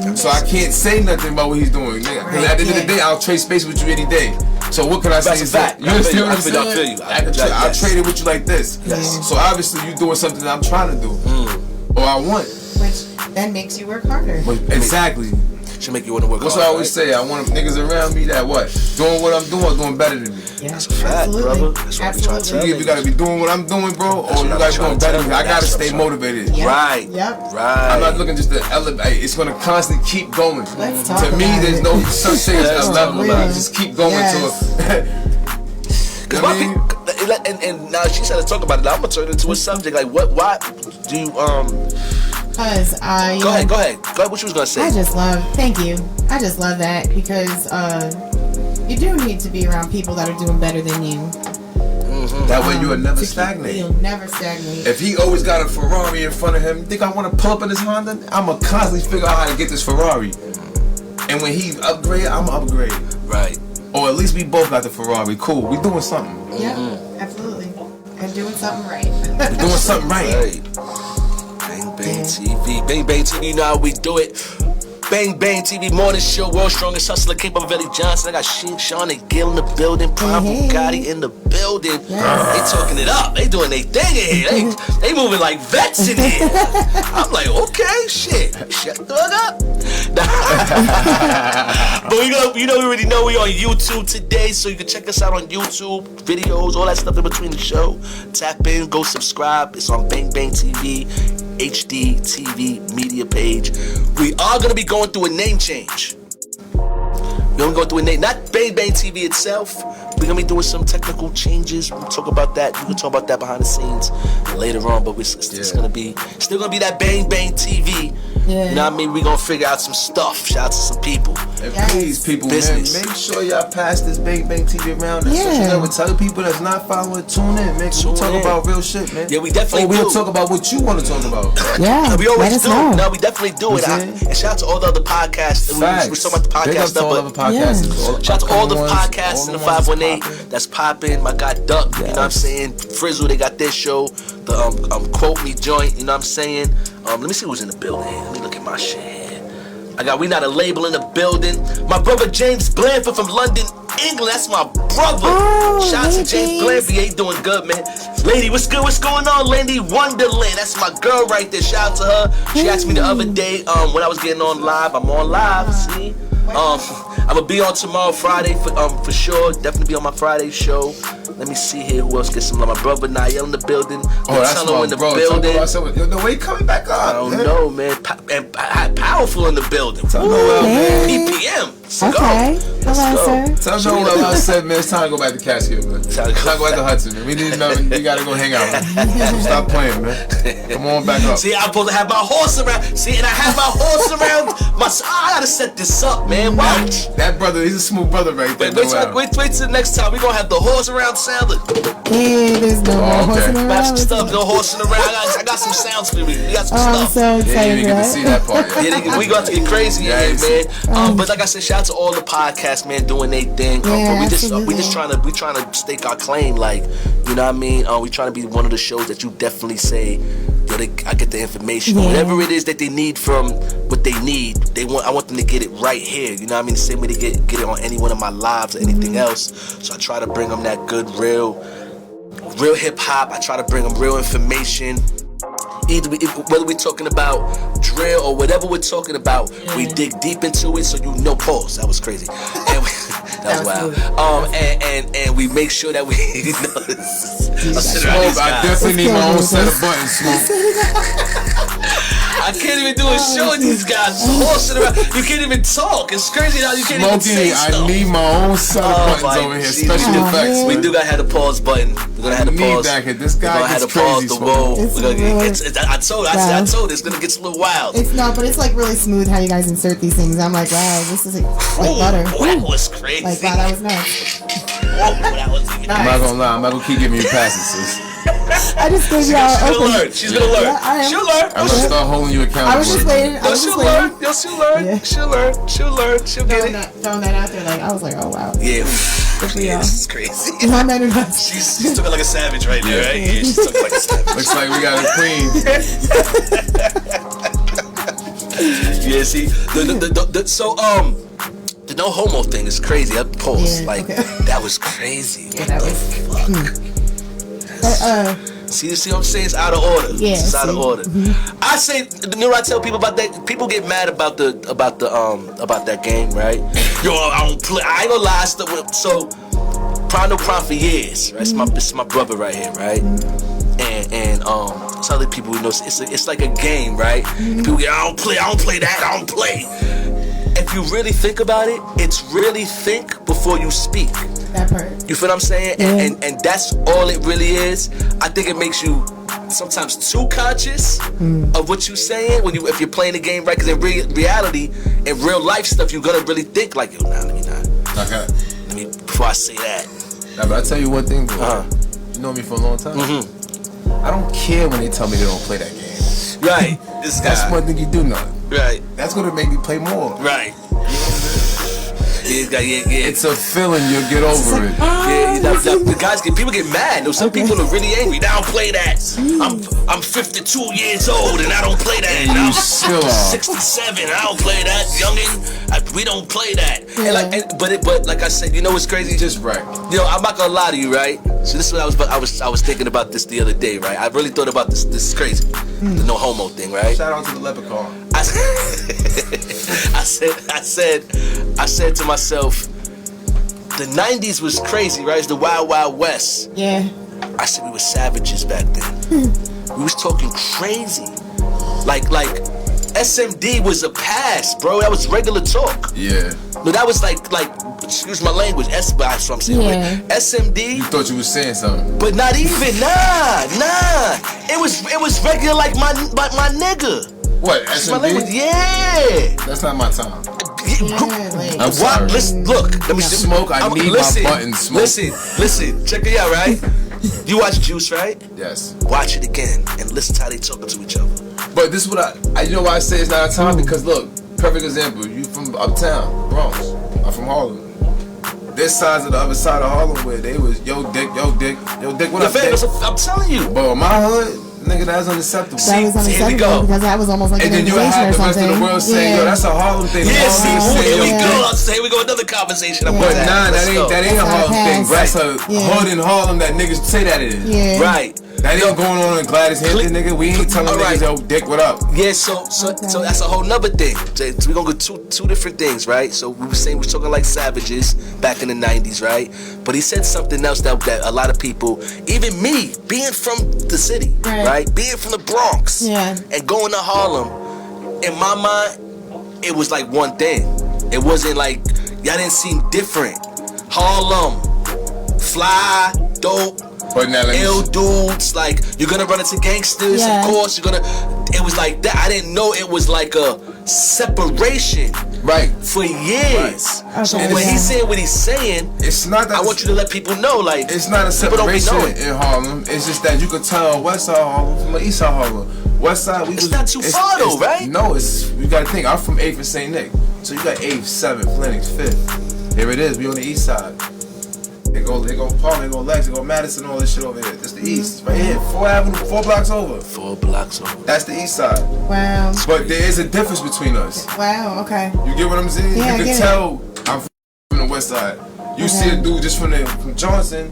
one.
So I can't say nothing about what he's doing. Because at the end of the day, I'll trade space with you any day. So what can I say is that? You understand what I'm saying?
I feel you.
I'll trade it with you like this.
Yes.
So obviously you're doing something that I'm trying to do. Or I want.
Which then makes you work harder.
Exactly.
Should make you want to work
harder.
What's
I always say? I want niggas around me that what? Doing what I'm doing better than me.
Yeah,
that's a fact, brother. That's what I'm trying to tell you.
You gotta be doing what I'm doing, bro, or you gotta be doing better than me. I gotta stay motivated.
Yep.
Right.
Yep.
Right.
I'm not looking just to elevate. It's gonna constantly keep going.
Let's talk
to me, there's no such thing as a level. Just keep going to it.
Because my people, and now she said to talk about it. I'm gonna turn it into a subject. Like, why do you
Because I
go ahead. What you was gonna say?
Thank you. I just love that because you do need to be around people that are doing better than you.
That way you will never stagnate.
You'll never stagnate.
If he always got a Ferrari in front of him, think I want to pull up in his Honda? I'ma constantly figure out how to get this Ferrari. And when he upgrade, I'ma upgrade.
Right.
Or at least we both got the Ferrari. Cool. We doing something.
Yeah, absolutely. And doing something right.
We're doing something right.
Bang Bang TV. Bang Bang TV, you know how we do it. Bang Bang TV Morning Show, World Strongest Hustler, King Bumpaveli Johnson. I got Seana Gill in the building, Prime Bugatti in the building. They talking it up. They doing their thing in here. They moving like vets in here. I'm like, okay, shit. Shut the fuck up. But we already know we on YouTube today, so you can check us out on YouTube, videos, all that stuff in between the show. Tap in, go subscribe. It's on Bang Bang TV, Hdtv media page. We are gonna be going through a name change. We're gonna go through a name, not Bang Bang TV itself. We're gonna be doing some technical changes. We'll talk about that. We can talk about that behind the scenes later on. But it's gonna be still gonna be that Bang Bang TV. You know what I mean? We're gonna figure out some stuff. Shout out to some people.
And please, people, man, make sure y'all pass this Bang Bang TV around. So you never tell people that's not following, tune in, man. We talk about real shit, man.
Yeah, we definitely
we'll talk about what you want to talk about.
Yeah,
we always do.
Know.
No, we definitely do it. And shout out to all the other podcasts. We're talking about the podcast stuff, but shout out to all the podcasts in the 518 that's popping. My guy Duck, you know what I'm saying? Frizzle, they got their show. The Quote Me joint, you know what I'm saying? Let me see who's in the building. Let me look at my shit here. We not a label in the building. My brother James Blanford from London, England. That's my brother. Shout out to James Blanford. Yeah, he doing good, man. Lady, what's good? What's going on, Lady Wonderland? That's my girl right there. Shout out to her. She asked me the other day when I was getting on live. I'm on live. See. I'm gonna be on tomorrow, Friday, for sure. Definitely be on my Friday show. Let me see here who else gets some love. My brother Niall in the building.
That's my
in the
bro.
building.
The way coming back up.
I don't know, man. And powerful in the building.
Tell Noel, man.
PPM.
Okay. Hello, sir.
Tell Noel I said, man, it's time to go back to Catskill, man. It's time to go back to Hudson, man. We need nothing. We gotta go hang out, man. Stop playing, man. Come on back up.
See, I'm supposed to have my horse around. See, and I have my horse around. I gotta set this up, man. Watch.
That brother, he's a smooth brother right there.
Wait till the next time. We're gonna have the horse around sounding.
Hey, there's no horsing around.
Got some stuff, no horsing around. I got some sounds for you. We got some stuff.
I'm so excited.
You didn't get to see that part.
We got to get crazy, man. But like I said, shout out to all the podcasts, man, doing their thing. But we just trying to stake our claim, like, you know what I mean? We trying to be one of the shows that you definitely say, I get the information, whatever it is that they need from what they need. I want them to get it right here. You know what I mean? The same way they get it on any one of my lives or anything else. So I try to bring them that good, real hip hop. I try to bring them real information. Whether we're talking about drill or whatever we're talking about, we dig deep into it, so pause. That was crazy. And that was wild. And we make sure that we
I definitely need my own set of buttons, Smoke.
I can't even do a show with these guys horsing around. You can't even talk. It's crazy how you can't even say stuff.
I need my own set of buttons over here. Special effects.
We do gotta have the pause button. We're gonna have the pause.
This guy gets crazy.
I told it's gonna get a little wild.
But it's like really smooth how you guys insert these things. I'm like, wow, this is like butter.
That was crazy.
Like, wow, that was nice.
That was even nice.
I'm not gonna lie. I'm not gonna keep giving you passes, sis.
I just gave y'all.
She's gonna learn. She'll learn.
I'm gonna start holding you accountable.
I was just waiting.
She'll learn. She'll learn. She'll get it.
Throwing that out there, I was like, oh wow.
Yeah. This is crazy.
My man is
She's talking like a savage right there, right? Yeah, she's talking like a savage.
Looks like we got a queen.
Yeah, see, the no homo thing is crazy. I paused. That was crazy.
Yeah, that was
See what I'm saying? It's out of order.
Yeah,
it's out of order. I say, you know what I tell people about that? People get mad about that game, right? Yo, I don't play. I ain't gonna lie. So, Prime for years, right? It's my brother right here, right? And some other people who know it's like a game, right? People get, I don't play that. I don't play. If you really think about it, it's really think before you speak.
That part.
You feel what I'm saying? And that's all it really is. I think it makes you sometimes too conscious of what you're saying if you're playing the game right. Because in reality, in real life stuff, you're gonna really think like, yo, let me not.
Okay.
Before I say that.
But I tell you one thing, bro. You know me for a long time. I don't care when they tell me they don't play that game.
Right. This guy.
That's one thing you do know.
Right.
That's gonna make me play more.
Right.
It's a feeling. You'll get over it.
The guys people get mad. No, some people are really angry. They don't play that. I'm 52 years old and I don't play that.
And you still are
67. I don't play that, youngin. We don't play that. But like I said, you know what's crazy?
just right.
You know, I'm not gonna lie to you, right? So this is what I was thinking about this the other day, right? I really thought about this. This is crazy. The no homo thing, right?
Shout out to the leprechaun.
I said to myself, the 90s was crazy, right? It's the Wild Wild West.
Yeah.
I said we were savages back then. We was talking crazy. Like SMD was a pass, bro. That was regular talk.
Yeah.
No, that was like excuse my language. That's what I'm saying.
Yeah.
Like, SMD.
You thought you was saying something.
But not even, nah. It was regular like my nigga.
What,
That's my
SMD?
language. Yeah.
That's not my time.
Yeah,
I'm sorry.
Listen, look. Let me
Smoke, I need my button smoke.
Listen. Check it out, right? You watch Juice, right?
Yes.
Watch it again and listen to how they talking to each other.
But this is what I you know why I say it's not a time? Because look, perfect example, you from uptown, Bronx. I'm from Harlem. There's sides of the other side of Harlem where they was, yo dick, what up, dick?
I'm telling you.
But in my hood, nigga, that was unacceptable.
That was
See, here we go.
unacceptable because that was almost like
And
an
then you would
invasion
have
or
the rest
something.
of the world saying, yo, that's a Harlem thing.
Yeah, see, here we
Yeah.
go. Here we go, another conversation about
But
that.
nah,
Let's go.
that ain't a
That's not a
Harlem thing.
pass.
That's a hood in Harlem that niggas say that it is.
Yeah.
Right.
That ain't going on in Gladys Hampton, nigga. We ain't telling
Alright.
niggas, yo, dick, what up?
Yeah, so that's a whole nother thing. So we're gonna go two different things, right? So we were saying we're talking like savages back in the 90s, right? But he said something else that a lot of people, even me, being from the city, right? Being from the Bronx, and going to Harlem, in my mind, it was like one thing. It wasn't like y'all didn't seem different. Harlem, fly, dope.
But now
Ill dudes, like you're gonna run into gangsters, of course. It was like that. I didn't know it was like a separation,
right,
for years.
Right.
So
Okay,
when he's saying what he's saying,
it's not that.
I want you to let people know, like
it's not a separation in Harlem. It's just that you could tell West Side Harlem from the East Side Harlem. West Side,
it's not too far though, right?
No, you gotta think. I'm from 8th and St. Nick, so you got 8th, 7th, Lenox, 5th. Here it is. We on the East Side. They go Palm, they go Lex, they go Madison, all this shit over here. That's the East, right here, 4th Avenue, 4 blocks over.
4 blocks over.
That's the East Side.
Wow.
But there is a difference between us.
Wow. Okay.
You get what I'm saying?
Yeah,
you can tell I'm from the West Side. You see a dude just from Johnson.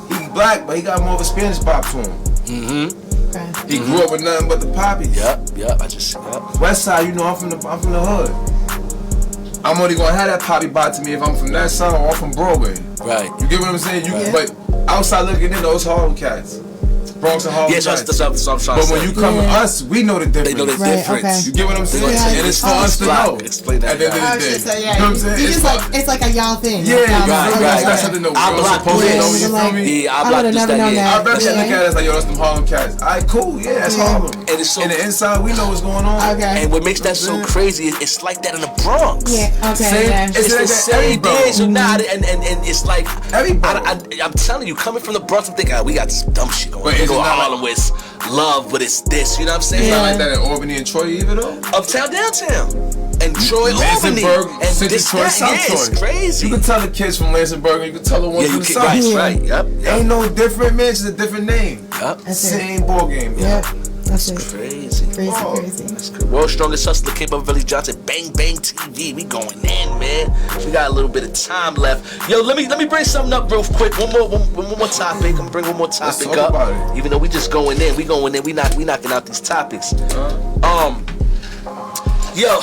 He's black, but he got more of a Spanish pop to him.
Okay.
He grew up with nothing but the poppies.
Yep.
West Side, you know, I'm from the hood. I'm only gonna have that poppy bot to me if I'm from that side or I'm from Broadway.
Right.
You get what I'm saying? But outside looking in, those Harlem cats. Bronx and Harlem cats.
That's what I'm trying to
But
say.
when you come to us, we know the difference.
They know the difference.
You get what I'm saying? And it's for us to know.
Explain that.
At the end of the day. You know what I'm saying?
It's like a y'all thing.
Yeah,
right.
That's something that
I
we're
block
supposed to know.
this.
You feel me?
Yeah, I block this.
I bet you look at us like, yo, that's them Harlem cats. Alright, cool. Yeah, that's Harlem.
And it's so.
And the inside, we know what's going on.
Okay.
And what makes that so crazy, it's like that in the Bronx.
Yeah. Okay.
It's
the same thing. So now, and it's like
everybody.
I'm telling you, coming from the Bronx, I'm thinking, we got this dumb shit going.
But
We go to Harlem with love, but it's this. You know what I'm saying?
It's not like that in Albany and Troy either, though.
Uptown, downtown, and Troy, Albany,
and
this,
Troy,
that,
South Troy.
It's crazy.
You can tell the kids from Lansingburg, you can tell the ones from the South.
Right. Yep.
Ain't no different, man. It's a different name.
Yep.
Same ball game.
Yep. That's it.
Crazy.
Crazy.
That's good. World's Strongest Hustler, Bumpaveli Johnson, Bang Bang TV. We going in, man. We got a little bit of time left. Yo, let me bring something up real quick. One more topic. I'm gonna bring one more topic
Let's talk
up.
about it.
Even though we just going in, we knocking out these topics. Yo,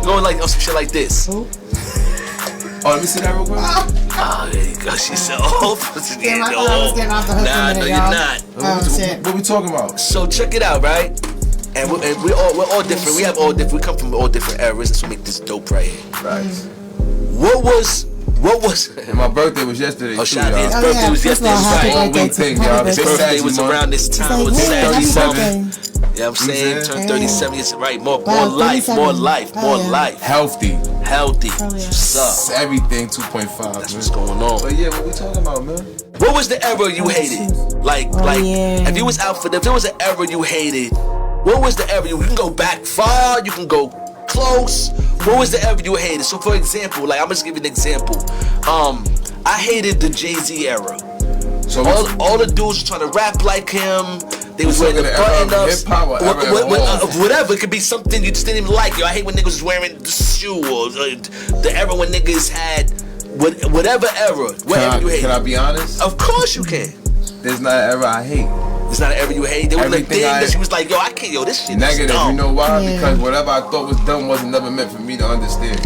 going like some shit like this.
Oh, let me see that real quick.
Oh, there you go. She's so old.
I was getting off the hook
Nah,
for a minute,
no, you're
y'all.
not.
Oh, shit.
What we talking about?
So check it out, right? And we're all different. We have all different. We come from all different eras. That's what make this dope right here.
Right.
What was?
And my birthday was yesterday.
Oh,
too,
Shadi, his
y'all.
birthday was
First of
yesterday.
all, happy
Right.
birthday
One thing,
to-
y'all.
happy
His
It's
birthday
Saturday,
was
man.
around this time. It
It's
was
like, yeah, happy
37.
birthday.
Yeah, I'm saying, turned 37. It's right. More
Wow,
life,
37.
more life,
Oh,
more
yeah.
life.
Healthy.
Healthy.
Oh, yeah.
What's up?
Everything 2.5.
That's
man.
what's going on.
But yeah, what we talking about, man?
What was the era you hated? Like,
yeah.
if you was out for, if there was an era you hated, what was the era? You can go back far. You can go close. What was the era you hated? So for example, like I'm just giving an example. I hated the Jay-Z era. So all the dudes were trying to rap like him. They was wearing the button-ups, whatever. It could be something you just didn't even like. Yo, I hate when niggas was wearing the shoe or the era when niggas had whatever era. Whatever you hate.
Can I be honest?
Of course you can.
There's not an era I hate.
There's not an era you hate. They was like dig that she was like, yo, I can't, yo, this shit
negative.
Is dumb.
You know why? Yeah. Because whatever I thought was dumb wasn't never meant for me to understand.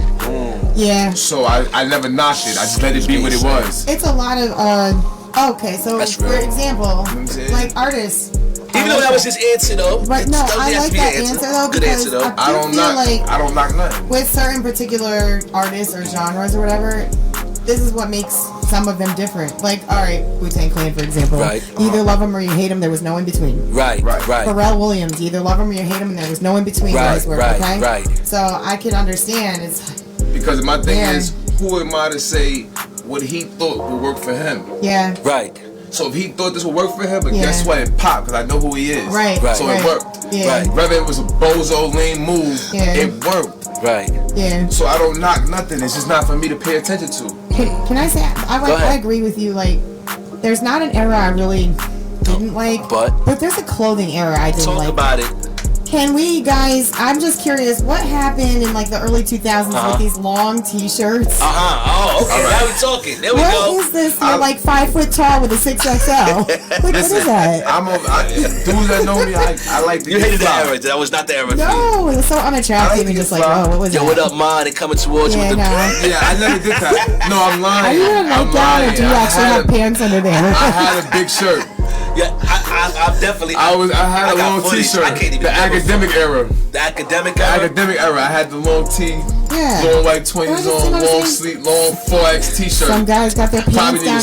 Yeah.
So I never knocked it. I just let it be what it was.
It's a lot of okay. So for example, like artists.
Even though that was his answer though.
Right, no, I like that answer though.
Good answer though.
I don't knock nothing.
With certain particular artists or genres or whatever, this is what makes some of them different. Like, alright, Wu-Tang Clan for example.
Right.
You either love them or you hate them, there was no in between.
Right.
Pharrell Williams, you either love him or you hate him and there was no in between.
Right.
So I can understand it's
because my thing is, who am I to say what he thought would work for him?
Yeah.
Right. So if he thought this would work for him, but guess what? It popped because I know who he is.
Right.
So it worked.
Yeah.
Right. Whether it was a bozo lame move, it worked.
Right.
Yeah.
So I don't knock nothing. It's just not for me to pay attention to.
Can I say I agree with you. Like, there's not an era I really didn't like, but there's a clothing era I didn't like.
Talk about it.
Can we guys? I'm just curious. What happened in like the early 2000s with these long T-shirts?
Oh, okay. Now we talking. There we go.
What is this? You're like 5 foot tall with a 6XL. Like, what is that?
Dudes that know me, I like the.
You hated that era. That was not the era.
No, it was so unattractive and just like, oh, what was that?
Yo, what up, man? They coming towards you with the.
Yeah, I never did that. No, I'm lying.
Are you in a nightgown or do you actually have pants under there?
I had a big shirt.
Yeah, I definitely.
I had a long T-shirt.
I can't even.
The academic era.
The academic era.
The academic era. I had the long tee, long white 20s on, long sleeve, long 4X T-shirt.
Some guys got their pants down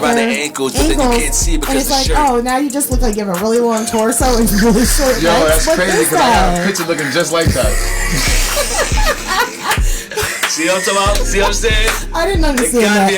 around their ankles, but then you can't see because
and it's
the
like,
shirt.
Oh, now you just look like you have a really long torso and really short legs.
Yo, that's crazy because I got a picture looking just like that.
See what I'm talking about? See what I'm saying?
I didn't understand that.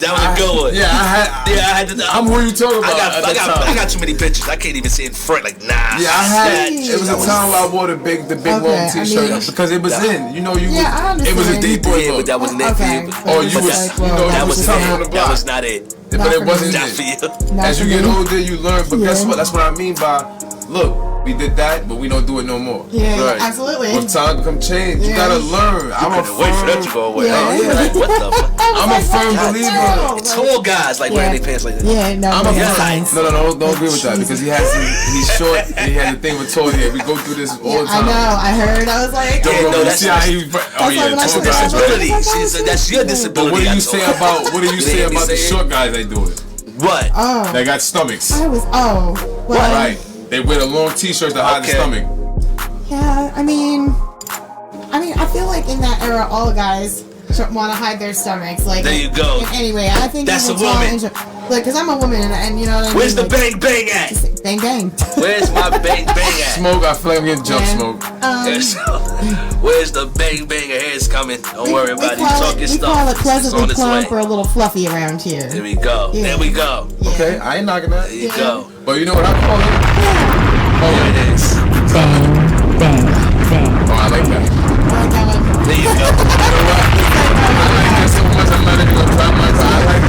That was a good one.
Yeah, I had to. I'm who you talking about.
I got too many pictures. I can't even see in front. Like, nah.
Yeah, I had. It was a time where I wore the big long T-shirt because it was in. You know, it was a deep boy look.
But that wasn't it for you.
Oh, you was tough on the block.
That was not it.
But it wasn't
not for you.
As you get older, you learn. But guess what? That's what I mean by look. We did that, but we don't do it no more.
Yeah, absolutely.
When time come change, you gotta learn. I'm a firm.
Wait for that to go away.
Like,
what the fuck?
I'm a firm believer.
Tall guys like wearing their pants like that.
Yeah, no.
Don't agree with that because he's short and he has a thing with tall hair. We go through this all the time.
I know. I heard. I was like,
that's
tall
disability. That's your disability.
But what do you say about the short guys that do it?
What?
Oh,
they got stomachs.
Right.
They wear the long T-shirts to hide the stomach.
Yeah, I mean, I feel like in that era, all guys want to hide their stomachs. Like,
there you go.
Anyway, I think
that's a woman.
Look, because I'm a woman, and you know what I mean.
Where's the bang bang at?
Bang bang.
Where's my bang bang at?
Smoke, I feel like I'm getting jump smoke.
Where's the bang bang? Your hair's coming. Don't worry about it. You talk your stuff.
We call it pleasantly plump or a little fluffy around here.
There we go.
Yeah.
There we go.
Yeah.
Okay, I ain't knocking that.
There you go.
But you know what I call it?
Oh, yeah, it is.
Bang, bang, bang.
Oh, I like that.
There you go.
You know what? I like that so much. I'm not even gonna try my time. I like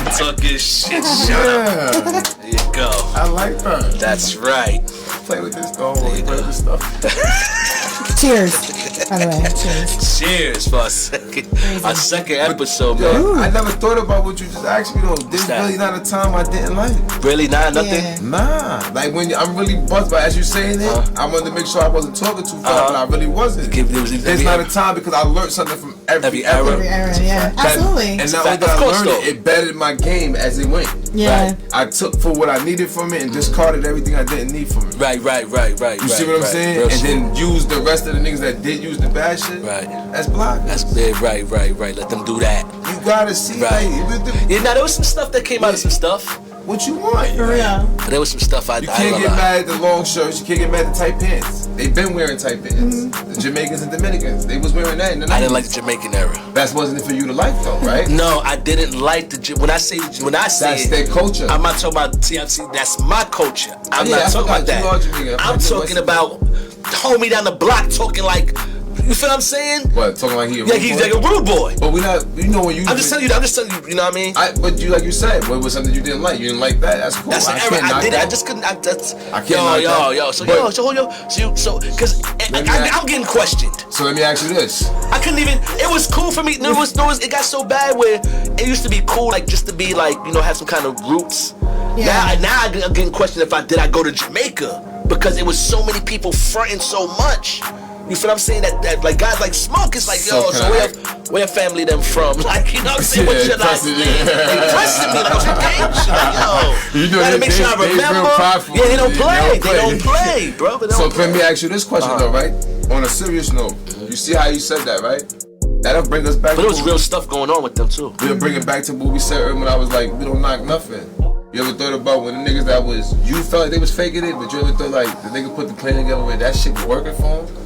that. Talking shit. Shut up. There you go.
I like that.
That's right.
Play with this dog. Play with this stuff.
Cheers. By the way, cheers.
Cheers for our second episode, man.
I never thought about what you just asked me though. This really not a time I didn't like.
Really not nothing.
Yeah.
Nah, like when I'm really buzzed by as you saying it, I wanted to make sure I wasn't talking too fast, but I really wasn't. There's not a time because I learned something from every era.
Every era, yeah, absolutely.
And not only did I learn it bettered my game as it went.
Yeah,
right? I took for what I needed from it and discarded everything I didn't need from it.
Right.
You see what I'm saying?
Real
and
shit.
then use the rest of the niggas that did use the bad shit.
Right.
That's block.
That's right. Let them do that.
You gotta see.
Right.
Like,
Yeah, now there was some stuff that came out of some stuff.
what you want.
For real.
But there was some stuff I
You can't get mad at the long shirts. You can't get mad at the tight pants. They've been wearing tight pants. The Jamaicans and Dominicans, they was wearing that in the 90s.
I didn't like the Jamaican era.
That wasn't it for you to like though, right?
No, I didn't like the. When I say
that's their culture.
I'm not talking about TMC. That's my culture. I'm
Yeah,
not talking about
you are Jamaican.
that. I'm talking about homie down the block talking like. You feel what I'm saying?
What, talking like he's
like a rude boy.
But we not, you know when you.
I'm just telling you, you know what I mean?
But you, like you said, what was something you didn't like? You didn't like that? That's cool.
That's an error. I did it. I just couldn't. I can't. So, because I'm getting questioned.
So let me ask you this.
I couldn't even. It was cool for me. It got so bad where it used to be cool, like just to be like, you know, have some kind of roots.
Yeah.
Now I'm getting questioned if I go to Jamaica because it was so many people fronting so much. You feel what I'm saying? That like guys like Smoke is like, yo, so where family them from? Like, you know what I'm saying? What should I say? They pressing me like, yo, you gotta make sure I remember. Yeah, they don't play. They don't play, bro.
So let me ask you this question though, right? On a serious note, you see how you said that, right? That'll bring us back.
But there was real stuff going on with them too.
We'll bring it back to what we said earlier when I was like, we don't knock nothing. You ever thought about when the niggas that was, you felt like they was faking it, but you ever thought like the nigga put the plan together where that shit was working for him?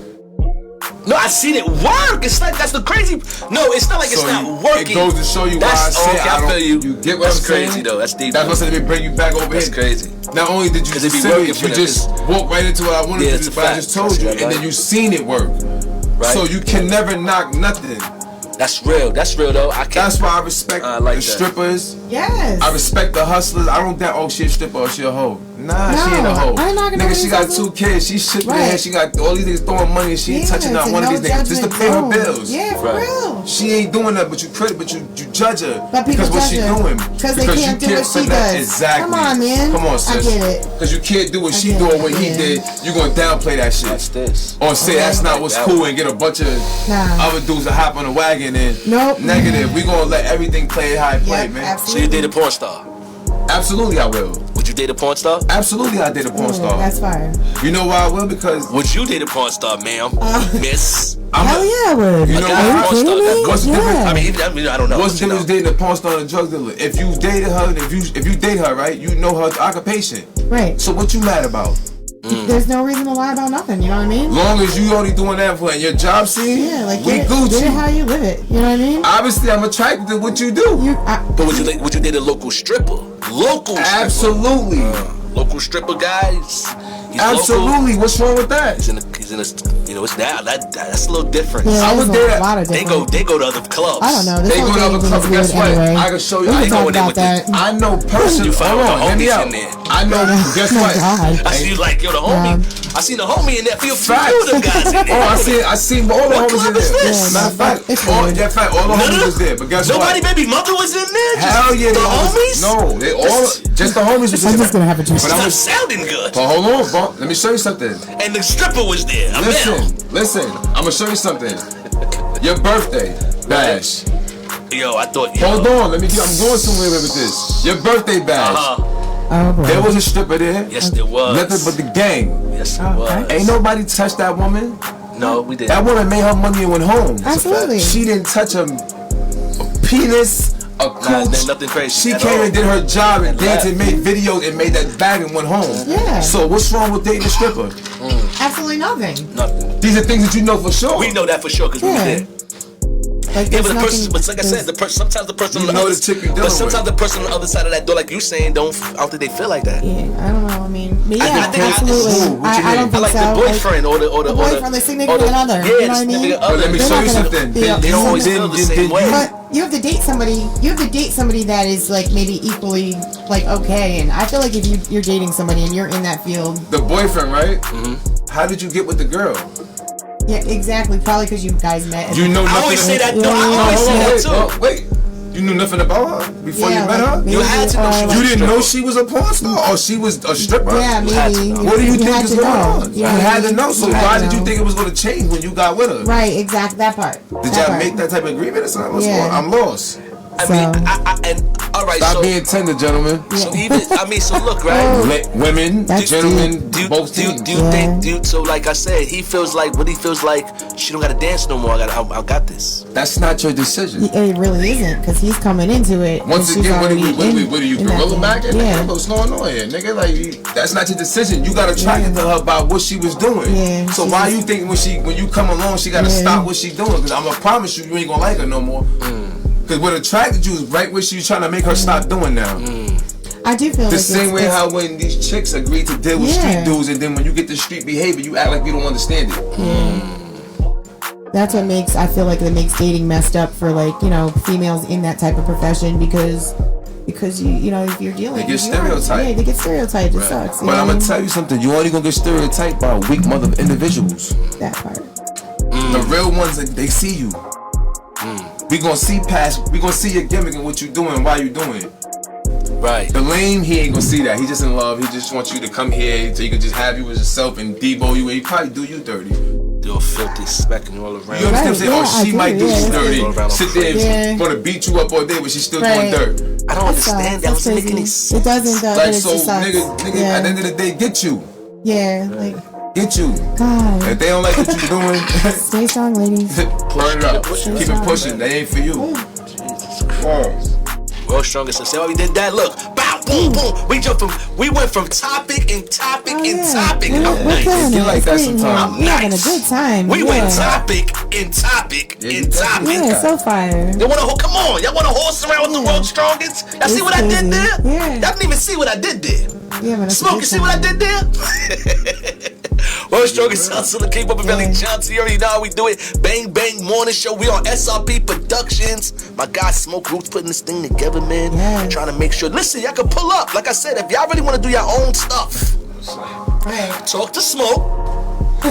No, I seen it work. It's like that's the crazy. No, it's not like it's not working.
It goes to show you why I said
I feel you.
You get what
that's
I'm saying?
Crazy though. That's deep.
That's what let me bring you back over
that's
here.
That's crazy.
Not only did you
be
serious, you just walked right into what I wanted to do, but I just told you, and then you seen it work. Right. So you can never knock nothing.
That's real. That's real though.
That's why I respect the strippers.
Yes.
I respect the hustlers. I don't think she a stripper or she a hoe. Nah, she ain't a hoe. Nigga, she got 2 kids. She shit in her head. She got all these niggas throwing money and she ain't touching not one of these niggas just to pay her bills.
Yeah, for real.
She ain't doing that, but you judge her because what she doing.
Because they can't do what she does.
Exactly.
Come on, man.
Come on, sis.
I get it.
Because you can't do what she doing, what he did. You gonna downplay that shit.
That's this.
Or say that's not what's cool and get a bunch of other dudes to hop on the wagon and negative. We gonna let everything play how it play, man.
Absolutely.
So you date a porn star?
Absolutely, I will.
Would you date a porn star?
Absolutely, I date a porn star.
That's fine.
You know why I will? Because
would you date a porn star, ma'am? Miss?
Hell yeah, I would.
You know why?
What's the difference?
I mean, I don't know.
What's the difference dating a porn star and a drug dealer? If you dated her, if you date her, right, you know her occupation.
Right.
So what you mad about?
There's no reason to lie about nothing, you know what I mean?
Long as you only doing that for your job scene,
like
we Gucci.
Get it how you live it, you know what I mean?
Obviously, I'm attracted to what you do.
But would you date a local stripper?
Absolutely.
Local stripper guys.
Absolutely.
Local.
What's wrong with that?
He's in a you know, it's that's a little different.
Yeah, I would date that.
They go to other clubs.
I don't know.
They go to other clubs. Guess what?
Anyway.
I can show you.
I talk about that.
I know personally. Hold on, hear me out. I know. Guess what?
I see you like, yo, the homie. I seen the homie in there. Feel few of them guys in there.
I seen all the homies in there. Matter of fact, all the homies was there. But guess what?
Nobody baby mother was in there.
Hell yeah,
the homies.
No, they all just the homies was in there.
I'm just gonna have a drink.
But I'm sounding good.
But hold on, bro. Let me show you something.
And the stripper was there.
Listen. I'm gonna show you something. Your birthday bash.
Yo, I thought.
Hold on, I'm going somewhere with this. Your birthday bash.
Oh, boy.
There was a stripper there.
Yes, there was.
Nothing but the gang.
Yes, it was.
Ain't nobody touched that woman.
No, we didn't.
That woman made her money and went home.
Absolutely.
She didn't touch a penis, a cooch.
Nothing crazy.
She came and did her job and danced and made videos and made that bag and went home.
Yeah.
So what's wrong with dating a stripper?
Absolutely nothing.
Nothing.
These are things that you know for sure.
We know that for sure because we were there.
Like,
but like I said, sometimes the person on the other sometimes the person on the other side of that door, like you saying, I don't think they feel like that.
Yeah, I don't know. I mean, yeah,
I think
absolutely. I don't think
like
so.
The boyfriend or the
boyfriend, the significant other.
Yeah,
you know what I mean?
But let me show you something.
They don't always feel the same way.
But you have to date somebody. You have to date somebody that is like maybe equally like okay. And I feel like if you're dating somebody and you're in that field,
the boyfriend, right? Mm-hmm. How did you get with the girl?
Yeah, exactly. Probably because you guys met.
You know nothing.
I always say that. No, I always say that too.
Wait. You knew nothing about her before you met her?
You had to know.
You didn't know she was a porn star or she was a stripper?
Yeah, maybe.
What do you think is going on?
You
had to know. So why did you think it was going to change when you got with her?
Right, exactly. That part.
Did y'all make that type of agreement or something? I'm lost.
I mean, and All right,
Stop
so,
being tender, gentlemen.
So even, so look, right?
Women, gentlemen, both teams.
Do you think, so like I said, he feels like she don't gotta dance no more. I got this.
That's not your decision.
It really isn't, because he's coming into it.
Once again, what are you, gorilla back?
Yeah.
What's going on here, nigga? Like, that's not your decision. You got attracted to her about what she was doing.
Yeah,
so why you think when you come along, she gotta stop what she doing? Because I'm gonna promise you ain't gonna like her no more. Because what attracted you is right where she's trying to make her stop doing now.
I do feel
the same way how when these chicks agree to deal with street dudes, and then when you get the street behavior, you act like you don't understand it.
That's what I feel like it makes dating messed up for, like, you know, females in that type of profession, because you know, if you're dealing,
they get stereotyped.
Yeah, they get stereotyped. It sucks.
But I'm gonna tell you something. You only gonna get stereotyped by weak mother individuals.
That part.
The real ones, they see you. We gonna see your gimmick and what you doing, why you doing it.
Right.
The lame, he ain't gonna see that. He just in love. He just wants you to come here so he can just have you as yourself and debo you, and he probably do you dirty.
Do a filthy smacking all around.
You understand what I'm saying? She might do you dirty. Sit there and wanna beat you up all day, but she's still doing dirt.
I don't understand. That doesn't make any sense.
It doesn't, though.
Like, so, nigga, at the end of the day, get you.
Yeah, like.
Get you.
God.
If they don't like what you're doing,
stay strong, ladies.
Burn it up. Keep it pushing. They ain't for you.
Jesus Christ. World's strongest. Say why we did that. Look, bow, boom, boom. We went from topic and topic and topic.
We're killing it.
Like that sometimes.
We're having a good time.
We went topic and topic and topic.
Yeah, so fire.
Y'all come on. Y'all want to horse around with the world's strongest? Y'all see what I did there?
Yeah.
Y'all didn't even see what I did there.
Yeah,
Smoke, you see what I did there? World's strongest hustler, King Bumpaveli Johnson. You already know how we do it. Bang Bang Morning Show. We on SRP Productions. My guy Smoke Roots putting this thing together, man.
Yeah.
Trying to make sure. Listen, y'all can pull up. Like I said, if y'all really want to do your own stuff, talk to Smoke.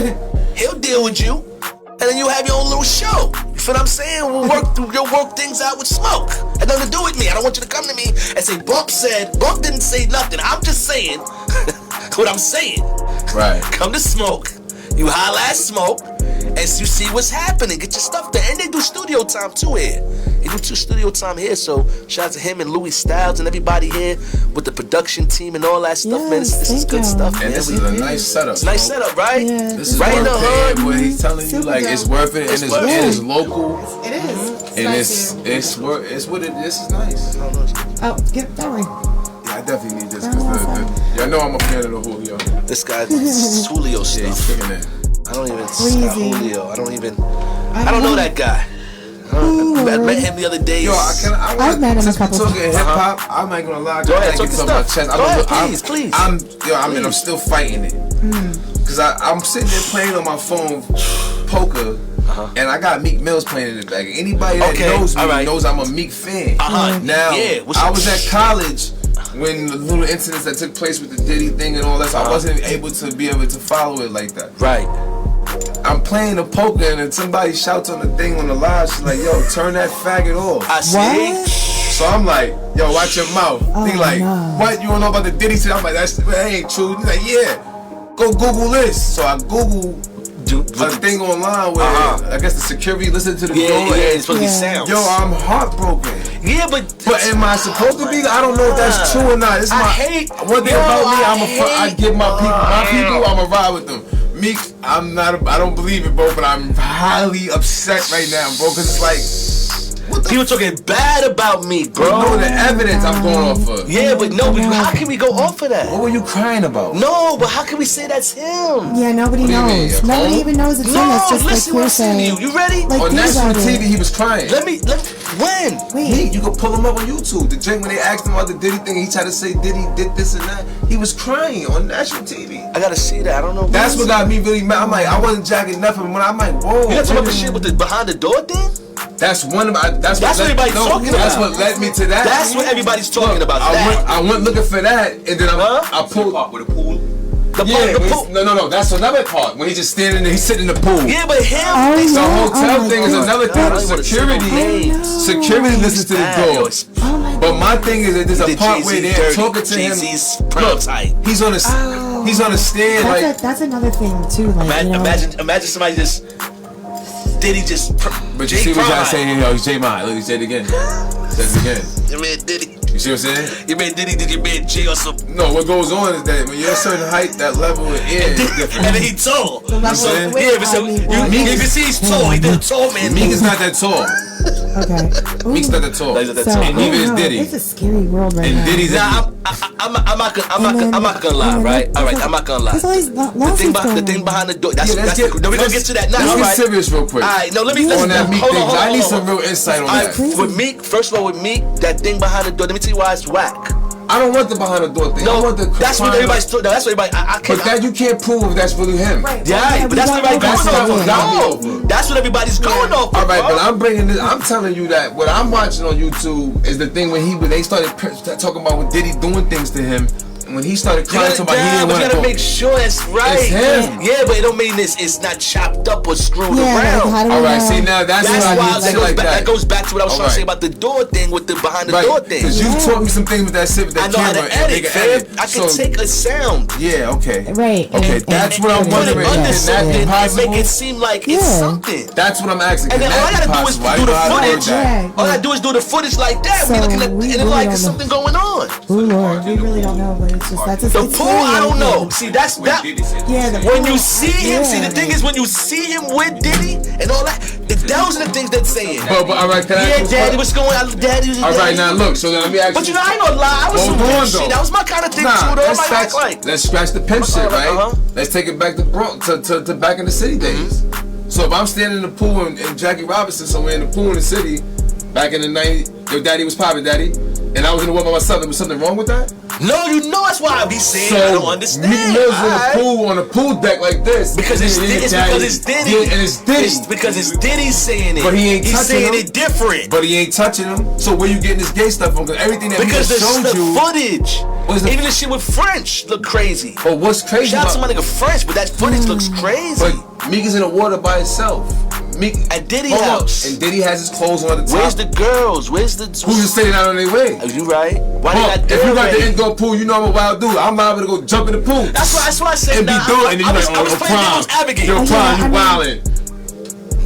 He'll deal with you, and then you have your own little show. You feel what I'm saying? You'll work things out with Smoke. It nothing to do with me. I don't want you to come to me and say Bump didn't say nothing. I'm just saying what I'm saying.
Right.
Come to Smoke. You holla at Smoke, and you see what's happening. Get your stuff there. And they do studio time too here. They do studio time here. So shout out to him and Louis Styles and everybody here with the production team and all that stuff, man. This is good stuff, man.
And this is a nice setup.
It's a nice setup, right?
Yeah.
This is
right in the hood.
Where he's telling you like it's worth it, and it's local.
It is.
And it's what it is. It's nice.
Oh, get that way.
I definitely need this because y'all know I'm a fan of the Julio.
This guy, this is Julio stuff.
Yeah, he's kicking it.
I don't even Julio. I don't know that guy. I met him the other day.
Yo,
I've met him a couple
times. Talking hip hop, I'm not gonna lie.
Go ahead, talk to stuff. Go ahead, please.
I'm still fighting it. Cause I'm sitting there playing on my phone poker. And I got Meek Mills playing in the back. Anybody that knows me knows I'm a Meek fan. Now, I was at college when the little incidents that took place with the Diddy thing and all that, so I wasn't able to follow it like that.
Right.
I'm playing the poker and then somebody shouts on the thing on the live. She's like, "Yo, turn that faggot off."
I see.
So I'm like, "Yo, watch your mouth." He like, "What? You don't know about the Diddy shit?" I'm like, "That ain't true." He's like, "Yeah, go Google this." So I Google a thing online where I guess the security listened to the door.
Yeah, it's supposed to be sounds.
Yo, I'm heartbroken.
Yeah, but
am I supposed to be? I don't know if that's true or not. One thing about me, I give my people, I'ma ride with them. Meek, I don't believe it, bro, but I'm highly upset right now, bro, because it's like,
people talking bad about me, bro.
No, the evidence I'm going off of.
Yeah, but how can we go off of that?
What were you crying about?
No, but how can we say that's him?
Yeah, nobody knows. Nobody even knows it's him. It's just
listen,
like
listen to you. You ready?
Like,
on national TV, he was crying.
When?
Wait. You can pull him up on YouTube. The drink when they asked him about the Diddy thing, he tried to say Diddy did this and that. He was crying on national TV.
I gotta see that. I don't know.
That's what got me really mad. I'm like, I wasn't jacking nothing. When I'm like, whoa.
You got some other shit with the behind the door thing?
That's what
everybody's talking about.
That's what led me to that.
That's what everybody's talking about.
I went looking for that, and then I pulled
up with a pool.
The pool.
No. That's another part. When he's just standing there, he's sitting in the pool.
Yeah, but him.
The hotel thing is another thing. Security listens to the door. But my thing is that there's a part where they're talking to him. Look, he's on a stand.
That's another thing too. Like,
imagine somebody just Diddy just.
But you see what y'all saying here? J Mine. Look, he said it again. Said it again.
Your man Diddy.
You see what I'm saying?
Your man Diddy did your man Jay or something.
No, what goes on is that when you're a certain height, that level of air is different.
And then he tall.
You know what I'm saying?
Yeah, but so you can see he's tall. He did tall, man.
Meek is not that tall.
Okay.
Meek's not that tall.
He's not that
So,
tall.
And neither is
no,
Diddy.
it's a scary world right
And
now.
Diddy's
I'm not gonna lie, right? All right, I'm not gonna lie. The thing behind the door. We're gonna get to that now.
Let's get serious real quick.
All right, no, let me
on that Meek
hold
thing.
on,
I need some real insight on that.
With Meek, first of all, with Meek, that thing behind the door. Let me tell you why it's whack.
I don't want the behind the door thing. I
No,
want the
that's what everybody's. That's what everybody. I can't.
But that you can't prove if that's really him.
Yeah, but that's what everybody's going off. No, that's what everybody's going off.
All right, but I'm bringing this. I'm telling you that what I'm watching on YouTube is the thing when they started talking about when Diddy doing things to him. And when he started crying, somebody he didn't want to
go. You gotta make sure it's right.
It's him.
Yeah, but it don't mean it's not chopped up or screwed around.
All right, see now that's why I need like that.
That goes back to what I was trying to say about the door thing with the behind the door thing.
Because you taught me some things with that shit with that camera.
I know how to edit, fam. I can take a sound.
Yeah, okay.
Right.
Okay, that's what I'm wondering.
Under
Can that be
something and
possible?
make it seem like it's something.
That's what I'm asking.
And then all I gotta do is do the footage. All I do is do the footage like that. We looking at and it like there's something going on.
Oh Lord, we really don't know, but it's just that's
the pool. I don't know. See, that's that.
Yeah.
When you see him, see the thing is when you see him with Diddy and all that. Those are the things they're saying.
But all right, can I?
Yeah, Daddy, what's going on? Daddy.
All right, now look. So then let me ask you.
But you know, I ain't gonna lie. I was some good shit. That was my kind of thing too, though.
Let's scratch the pimp shit, right? Let's take it back to back in the city days. So if I'm standing in the pool and Jackie Robinson somewhere in the pool in the city, back in the 90s, your daddy was popping, daddy, and I was in the water by myself, there was something wrong with that?
No, you know that's why I be saying I don't understand.
Meek Mill's on a pool deck like this.
Because it's Diddy.
Yeah, and it's Diddy.
It's because it's Diddy saying it.
But he ain't touching
saying
him.
It different.
But he ain't touching him. So where you getting this gay stuff from? Because everything that
because
we showed
the
you.
Footage. Even the shit with French look crazy.
But what's crazy?
Shout out to my nigga French, but that footage looks crazy.
But Meek is in the water by himself. Meek
at Diddy house.
And Diddy has his clothes on at the top.
Where's the girls? Where's the
who's just sitting out on their way?
Are you right? Why
if you got the indoor pool, you know I'm a wild dude. I'm liable to go jump in the pool.
That's why I said
and be doing. And then you like, oh, prime. You're prime. You wildin'.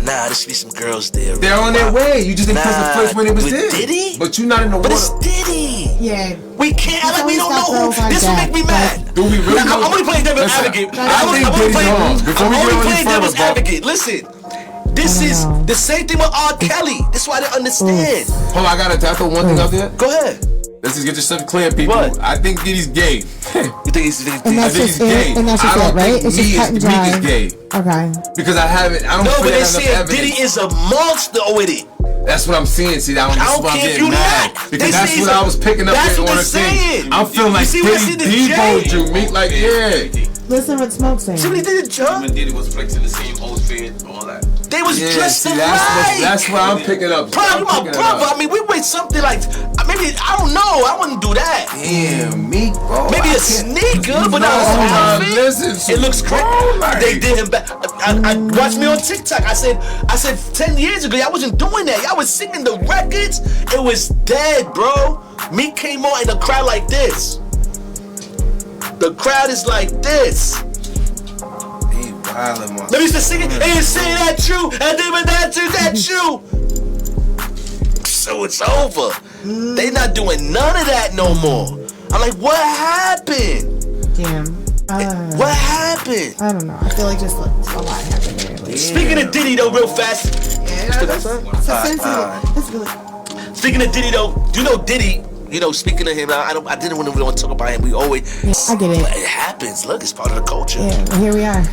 Nah, there should be some girls there.
They're on their way. You just didn't press the first when it was there.
Diddy?
But you not in the water.
But it's Diddy.
Yeah.
We can't act like we don't know who. This will make me mad.
Do we really know?
I'm only playing devil's advocate. I'm only playing devil's advocate. Listen. This is the same thing with R. Kelly. This is why I didn't understand.
Hold on, I gotta throw one thing out there.
Go ahead.
Let's just get yourself clear, people.
What?
I think Diddy's gay.
You think he's gay?
I think he's gay. And that's just it, right? It's just cut and dry.
Meek is gay.
Okay.
Because I haven't. I don't.
No, but they
say
Diddy is a monster with it.
That's what I'm seeing. See,
I don't care if you not.
Because that's what I was picking up on the thing. I'm feeling like Diddy deboed you, Meek. Like, yeah.
Listen what Smoke's saying.
See what he did to Chuck?
When Diddy was flexing the same old fit, all that.
They was dressed alike.
That's what I'm picking up.
Probably my brother. I mean, we wait something like maybe I don't know. I wouldn't do that.
Damn, Meek, bro.
Maybe a sneaker, but not an outfit. It looks great. They did him back. I watched me on TikTok. I said 10 years ago, y'all wasn't doing that. Y'all was singing the records. It was dead, bro. Meek came on in the crowd like this. The crowd is like this. Let me just sing it and say that you and then that you. So it's over. They not doing none of that no more. I'm like, what happened?
Damn.
What happened?
I don't know. I feel like just a lot happened there. Like,
speaking of Diddy though, real fast.
Yeah, that's really.
Speaking of Diddy though, you know Diddy. You know, speaking of him, I didn't want to talk about him. We always.
I get it.
But it happens. Look, it's part of the culture.
Yeah, well, here we are.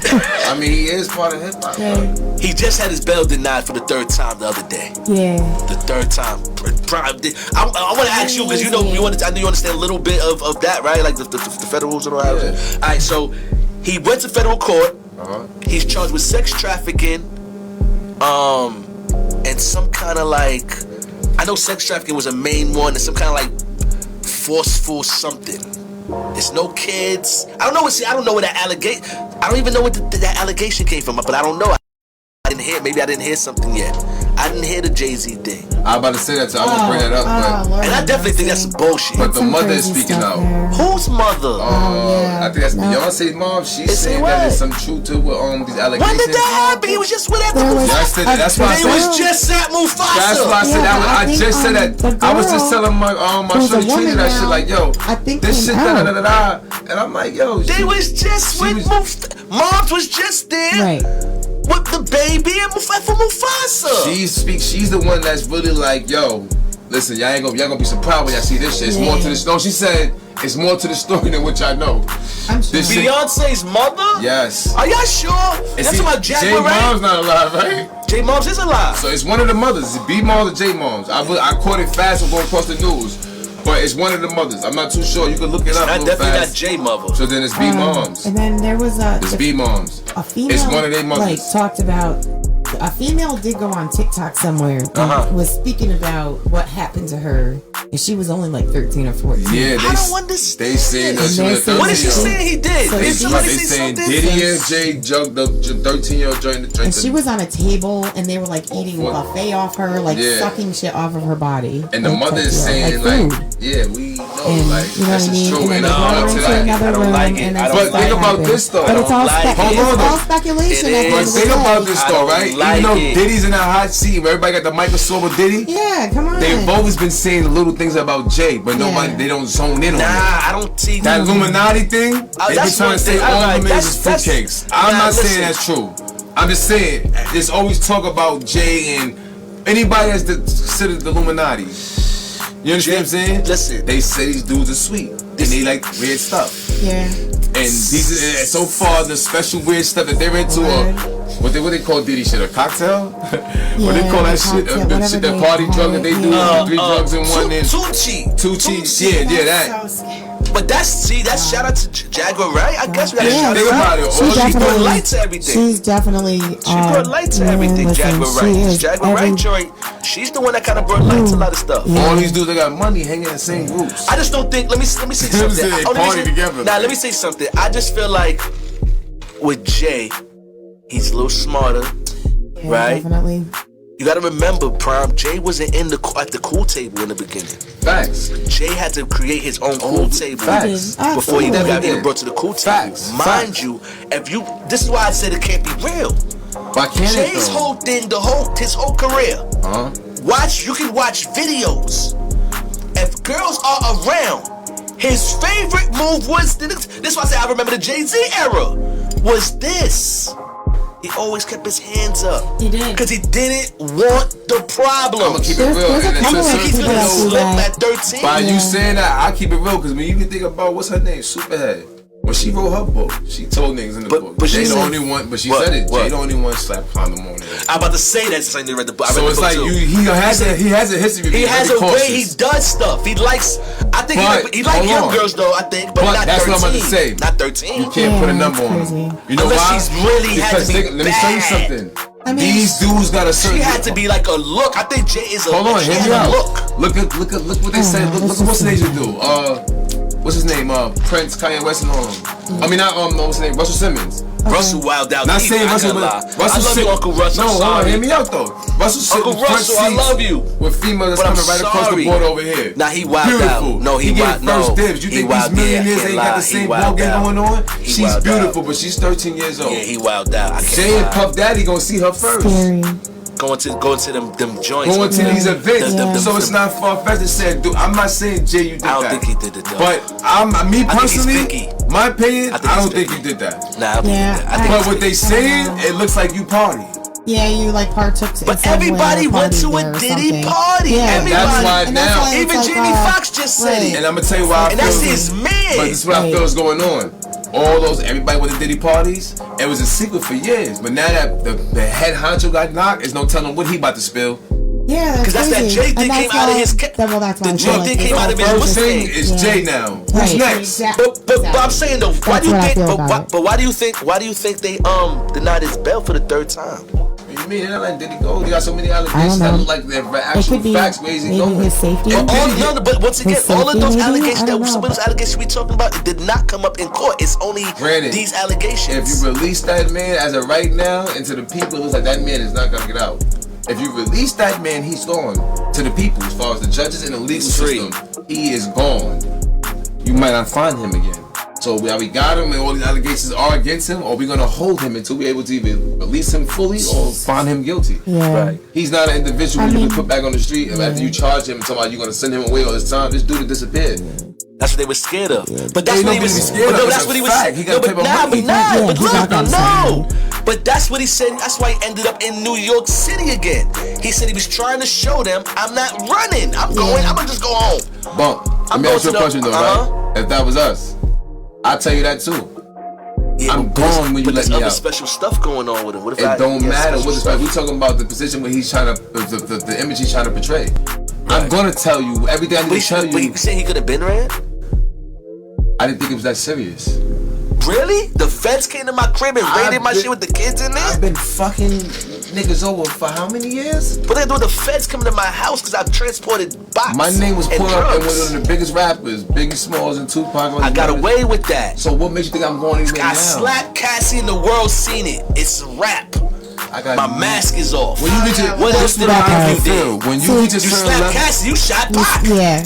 I mean, he is part of hip hop.
Yeah.
He just had his bail denied for the third time the other day.
Yeah.
The third time. I want to ask you because I know you understand a little bit of that, right? Like the federal rules and all that. Yeah. All right, so he went to federal court. He's charged with sex trafficking, and some kind of like. I know sex trafficking was a main one, and some kind of like forceful something. There's no kids. I don't know where that allegation. I don't even know where that allegation came from, but I don't know. I didn't hear. Maybe I didn't hear something yet. I didn't hear the Jay-Z thing.
I'm about to say that, so I'm gonna bring it up.
Lord,
And I definitely think that's bullshit.
But the mother is speaking out.
Whose mother?
I think that's Beyonce's mom. She's saying that there's some truth to these allegations.
When did that happen? He was just with Mufasa.
That's why I
He
said
was just at Mufasa.
That's why I said that. I just said that. I was just telling my shorty Trina that shit like, yo, this shit da. And I'm like, yo,
they was just with Mufasa. Moms was just there.
Right.
With the baby and for Mufasa.
She's the one that's really like, yo, listen, y'all gonna be surprised when y'all see this shit. It's more to the story. She said it's more to the story than what y'all know.
I'm sure.
Beyonce's mother?
Yes.
Are y'all sure? That's about Jack
J Mom's not alive, right?
J Mom's is alive.
So it's one of the mothers. Is it B Moms or J Moms? I caught it fast when going across the news. But it's one of the mothers. I'm not too sure. You can look it up.
It's definitely not J mother.
So then it's B Moms.
And then there was
It's B Moms.
A female.
It's one of their mothers.
Like talked about. A female did go on TikTok somewhere and was speaking about what happened to her, and she was only like 13 or 14.
Yeah,
I don't understand.
They saying that.
What is she saying he did?
So
Did somebody
they
say
saying
something?
Diddy and Jay jugged the 13-year-old joint the
And she was on a table, and they were like eating buffet off her, like sucking shit off of her body.
And the mother is saying like, yeah, we know,
and,
like
you know
that's
what I mean?
true.
And
And
they brought her into another room, and that's
But think about this though.
But it's all,
Hold on.
speculation.
But think about this though, right? Even though Diddy's in that hot seat, everybody got the Microsoft with Diddy.
Yeah, come on.
They've always been saying little things about Jay, but nobody, they don't zone in on it.
I don't see
that Illuminati thing. They've been trying to say all the men is fruitcakes. I'm not saying that's true. I'm just saying there's always talk about Jay and anybody that's considered the Illuminati. You understand what I'm saying?
Listen,
they say these dudes are sweet and they like weird stuff.
Yeah.
And these so far the special weird stuff that they're into what they call Diddy shit, a cocktail? What they call that shit? The party drug that they do, 3 drugs in one. Tucci, yeah, that.
But that's shout out to Jaguar, right? I guess we gotta shout
out.
She brought light to everything.
She's definitely.
She brought light to everything. Jaguar, right? Jaguar, right? Joint. She's the one that kind of brought light to a lot of stuff.
All these dudes that got money hanging in the same groups.
I just don't think. Let me say something.
They party together.
Now let me say something. I just feel like with Jay, he's a little smarter, right?
Definitely.
You gotta remember, Prime, Jay wasn't at the cool table in the beginning.
Facts.
Jay had to create his own cool table before he got brought to the cool table. Mind you, this is why I said it can't be real.
Why can't
Jay's whole thing, his whole career. You can watch videos. If girls are around, his favorite move was this. This is why I say I remember the Jay-Z era. Was this? He always kept his hands up.
He did.
Because he didn't want the problem.
I'm gonna keep it real.
He's gonna slip at 13.
By you saying that, I keep it real. Because when you can think about what's her name, Superhead. When she wrote her book, she told niggas in the book. But Jay the only one. But she said it. Jay the only one slapped condom on it.
I'm about to say that since I didn't read the book.
So it's like he has a history.
He has a way he does stuff. He likes. I think he likes young girls though. I think, but not 13.
That's what I'm about to say.
Not 13.
You can't put a number on him. You know
unless
why?
She's really had to be
let me tell you something.
I mean,
these dudes got a certain.
She had to be like a look. I think Jay is a.
Hold on,
hear
me out. Look what they said. Look what's the name do. What's his name? Prince, Kanye West, and I mean, not what's his name? Russell Simmons.
Russell Wild Out.
Not saying Russell, but Russell
I love you, Uncle Russell.
No, hold on, hear me out though. Russell
Uncle Russell, I love you.
With females that's coming right across the board over here.
Nah, he wild
beautiful.
Out. No, he wild.
First dibs. You think these millionaires ain't got the same ball game going on? She's beautiful, but she's 13 years old.
Yeah, he wild out.
Jay and Puff Daddy gonna see her first. Going to them joints. Going to these events. So it's not far-fetched to say, dude, I'm not saying Jay you did that.
I don't think he did it though.
But me personally, my opinion, I don't think you did that.
Nah, I believe that.
But what they saying, it looks like you party.
Yeah, you like partook.
But everybody went to a Diddy party.
Yeah.
Everybody.
That's why now.
Even Jamie Foxx just said it.
And I'm gonna tell you why.
And that's his man.
But this is what I feel is going on. Everybody went to Diddy parties. It was a secret for years. But now that the head honcho got knocked, there's no telling what he about to spill.
Yeah,
because that's that Jay thing came out of his.
The
Jay thing came out of his.
First thing is Jay now. Who's next?
But I'm saying though, why do you think? But why do you think? Why do you think they denied his bail for the 3rd time?
What you mean? They're not like Diddy go. They got so many allegations that look like they're actual facts. Where is he going?
His safety.
But once again, all of those allegations some of those allegations we talking about did not come up in court. It's only these allegations.
If you release that man as of right now into the people, it looks like that man is not gonna get out. If you release that man, he's gone to the people. As far as the judges and the legal system, he is gone. You might not find him again. So we got him and all these allegations are against him, or we're gonna hold him until we're able to either release him fully or find him guilty.
Yeah.
Right. He's not an individual you can put back on the street and after you charge him and somebody you're gonna send him away all this time. This dude disappeared.
That's what they were scared of. But that's
Ain't
what he was
scared of.
No, that's what he was.
He got
But But that's what he said. That's why he ended up in New York City again. He said he was trying to show them, I'm not running. I'm going. I'm gonna just go home.
Bump. Let me ask you a question though, right? If that was us, I'd tell you that too. Yeah, I'm gone when you let me out.
There's special stuff going on with him. What if
it don't matter what it's like. We talking about the position where he's trying to, the image he's trying to portray. Right. I'm gonna tell you everything I need to tell you.
But you say he could have been ran?
I didn't think it was that serious.
Really? The feds came to my crib and raided my shit with the kids in there?
I've been fucking niggas over for how many years?
But they're doing the feds coming to my house because I've transported box.
My name was pulled up and one of the biggest rappers, Biggie Smalls and Tupac.
I got away with that.
So what makes you think I'm going anywhere now?
I slapped Cassie and the world seen it. It's a rap. My mask is off.
When you get your,
what else did you do?
When you get your
slapped Cassie, you shot Pac.
Yeah.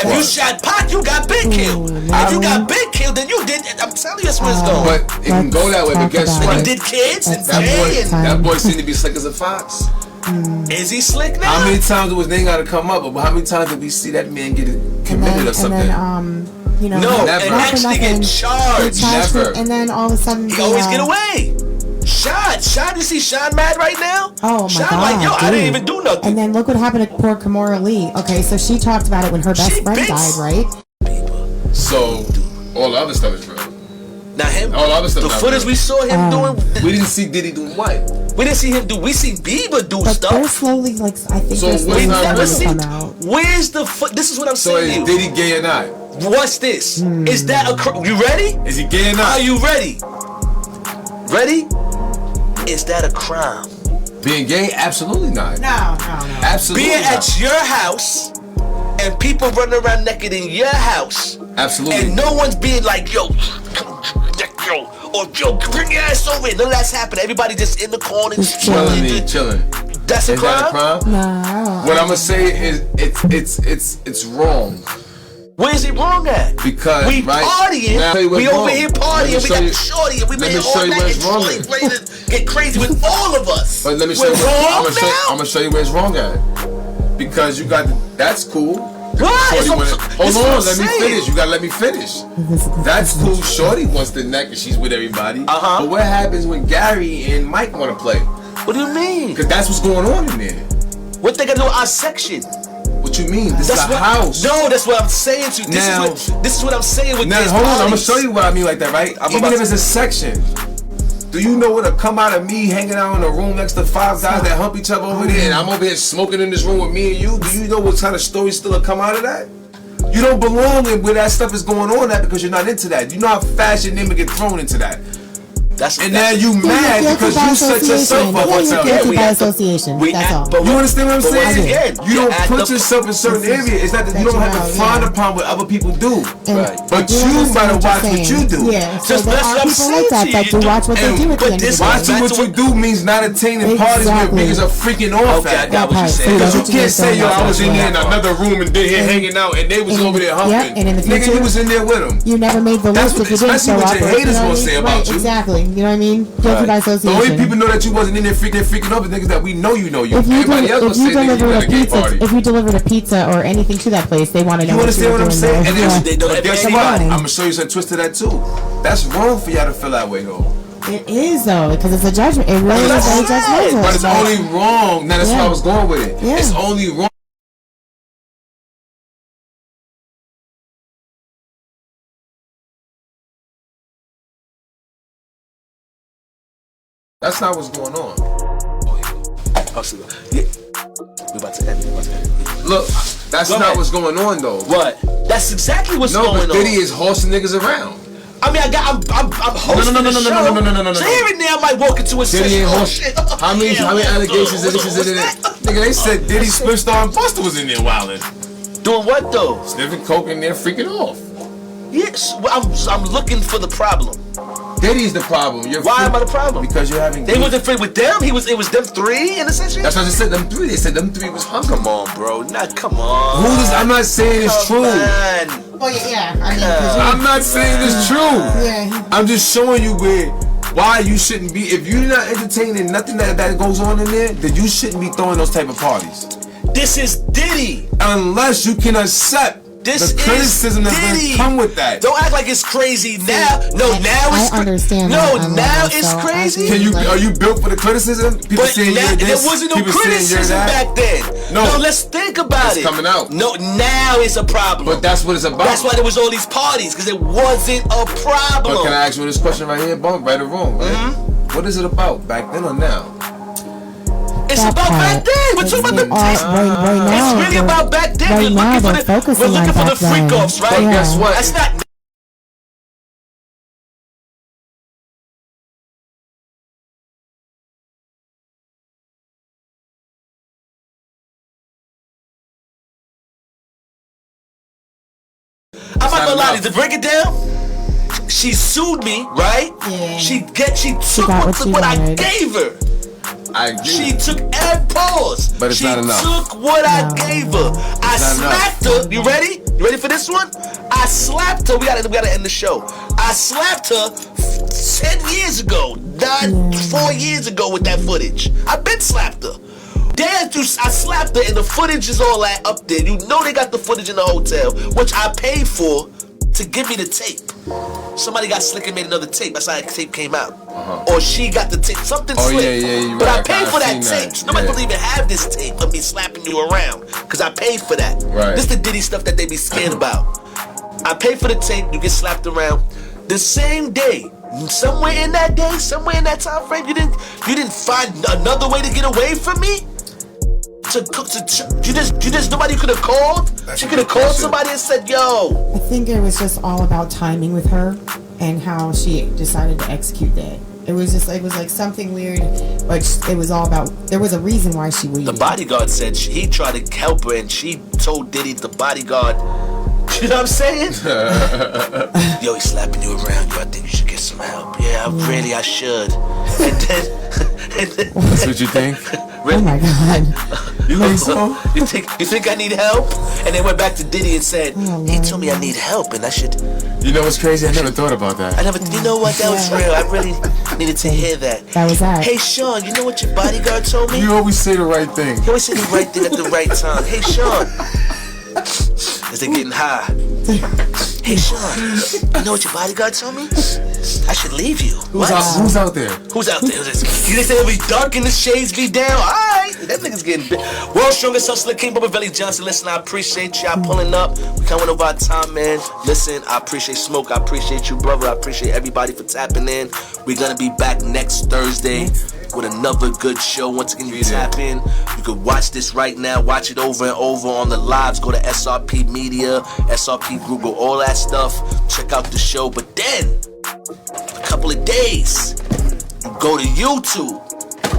If you shot Pac, you got Big killed. If you got Big killed, then you did. I'm telling you, that's where it's going.
But it can go that way. But guess what?
You did kids and
that boy seemed to be slick as a fox.
Is he slick now?
How many times was they gotta come up? But how many times did we see that man get committed or something?
You know,
no,
never.
And actually get charged.
Never.
And then all of a sudden,
he always get away. Sean, you see Sean mad right now?
Oh my
Sean
God,
like, yo,
dude.
I didn't even do nothing.
And then look what happened to poor Kimora Lee. Okay, so she talked about it when her best friend died, right?
So all the other stuff is real.
Now him,
all the other stuff.
The footage we saw him doing.
We didn't see Diddy doing what?
We didn't see him do. We see Bieber do
but
stuff.
They're slowly, like I think.
So
we
never
see. Come out.
Where's the This is what I'm saying.
So is Diddy gay or not?
What's this? Is that a? You ready?
Is he gay or not?
Are you ready? Ready? Is that a crime?
Being gay? Absolutely not.
No.
Absolutely
Being
not.
at your house and people running around naked in your house.
Absolutely.
And no one's being like, yo, or yo, bring your ass over here. None of that's happening. Everybody just in the corner, just
chilling.
That's a crime?
That a crime?
No.
What I'm gonna say is it's wrong.
Where's it wrong at?
Because
we partying, we over here partying, we got the shorty, and we been here all night, and shorty ready to get crazy with all of us.
But let me show you I'm gonna show you where it's wrong at. Because you got that's cool.
What?
Hold on, let me finish. You gotta let me finish. That's cool. Shorty wants the neck and she's with everybody. But what happens when Gary and Mike wanna play?
What do you mean?
Because that's what's going on in there.
What they gonna do in our section?
What you mean? This is a house.
No, that's what I'm saying to you. This is what I'm saying with
now,
these
hold on,
parties.
I'm gonna show you what I mean like that, right? Even if it's a section. Do you know what'll come out of me hanging out in a room next to 5 guys that hump each other over there, and I'm over here smoking in this room with me and you? Do you know what kind of stories still come out of that? You don't belong in where that stuff is going on at because you're not into that. You know how fast your name will get thrown into that. And now you mad because you set yourself up on
something. By association. That's all.
You understand what I'm saying?
Again,
you don't put yourself in certain areas. It's not that you don't have to frown upon what other people do. But you better watch what you do.
Yeah. So there are people like that do watch what they do at the end of the day.
Watching what you do means not attaining parties where niggas are freaking off at. Because you can't say, yo, I was in there in another room and they here hanging out and they was over there humping. Nigga, you was in there with them.
You never made the list if you didn't show up.
Especially what your haters gonna say about you.
Exactly. You know what I mean? Guilty by association.
The only people know that you wasn't in there freaking up is niggas that we know you know you. Everybody else will say that you at a gay party.
If you delivered a pizza or anything to that place, they want to know.
You understand what I'm saying? And guess what? I'm
I'm
gonna show you some twist to that too. That's wrong for y'all to feel that way though.
It is though, because it's a judgment. It really is very judgmental.
But it's only wrong. Now that's why I was going with it. It's only wrong. That's not what's going on.
Yeah. We're about to end it.
Look, that's not what's going on though.
What? That's exactly what's going on.
No, but Diddy is horsing niggas around.
I mean, I'm hosting
No.
So here and there, I might walk into a session.
How many allegations is this in there? Nigga, they said Diddy, Swift Star, and Busta was in there wilding.
Doing what though?
Sniffing coke in there, freaking off.
Yes, well, I'm looking for the problem.
Diddy's the problem.
Why am I the problem?
Because you're having.
They wasn't free with them. It was them three in the session.
That's what I said. Them three. They said them three was hungry.
Come on, bro. Come on.
I'm not saying it's true.
Oh yeah. I mean,
I'm not saying it's true.
Yeah.
I'm just showing you why you shouldn't be. If you're not entertaining nothing that goes on in there, then you shouldn't be throwing those type of parties.
This is Diddy.
Unless you can accept
this
the criticism that's gonna come with that.
Don't act like it's crazy now. No, now it's
I understand.
now it's crazy.
Are you built for the criticism? People saying
now, there wasn't no criticism back then. No, let's think about it.
It's coming out.
No, now it's a problem.
But that's what it's about.
That's why there was all these parties, because it wasn't a problem.
But can I ask you this question right here, Bump? Right or wrong? Right? Mm-hmm. What is it about, back then or now?
It's about back then. We're talking about the
right now.
It's really about back then.
Right now, we're looking for the
freak offs, right?
Yeah.
Guess what? That's not. I'm not gonna lie, to break it down, she sued me, right?
Yeah.
She took what I gave her.
I agree.
She took every pause.
But it's not enough.
She took what I gave her. I slapped her. You ready? You ready for this one? I slapped her. We gotta end the show. I slapped her 10 years ago. 4 years ago with that footage. I been slapped her. Then I slapped her and the footage is all that up there. You know they got the footage in the hotel, which I paid for to give me the tape. Somebody got slick and made another tape. That's how that tape came out. Or she got the tape. Something slick.
Yeah,
but
right.
I paid for that tape. So nobody will even have this tape of me slapping you around. Because I paid for that.
Right.
This the Diddy stuff that they be scared about. I paid for the tape. You get slapped around. The same day, somewhere in that day, somewhere in that time frame, you didn't find another way to get away from me? You just nobody could have called. She could have called somebody and said, "Yo."
I think it was just all about timing with her and how she decided to execute that. It was like something weird, but it was all about. There was a reason why she waited.
The bodyguard said he tried to help her, and she told Diddy, the bodyguard. You know what I'm saying? Yo, he's slapping you around. Yo, I think you should get some help. Yeah, I should. And then
that's what you think?
Really? Oh my God.
You think so?
You think I need help? And then went back to Diddy and said, he told me I need help and I should.
You know what's crazy? I never thought about that.
You know what? That was real. I really needed to hear that.
That was that.
Hey, Sean, you know what your bodyguard told me?
You always say the right thing.
You always say the right thing at the right time. Hey, Sean. As they're getting high. Hey, Sean, you know what your bodyguard told me? I should leave you.
Who's out there?
Who's out there? You think it'll be dark and the shades be down? Alright, that nigga's getting big. World's Strongest Hustler, King Bumpaveli Johnson. Listen, I appreciate y'all pulling up. We coming over our time, man. Listen, I appreciate Smoke. I appreciate you, brother. I appreciate everybody for tapping in. We're gonna be back next Thursday with another good show. Once again, you tap in. You can watch this right now. Watch it over and over on the lives. Go to SRP Media, SRP Google, all that stuff. Check out the show. But then, a couple of days, you go to YouTube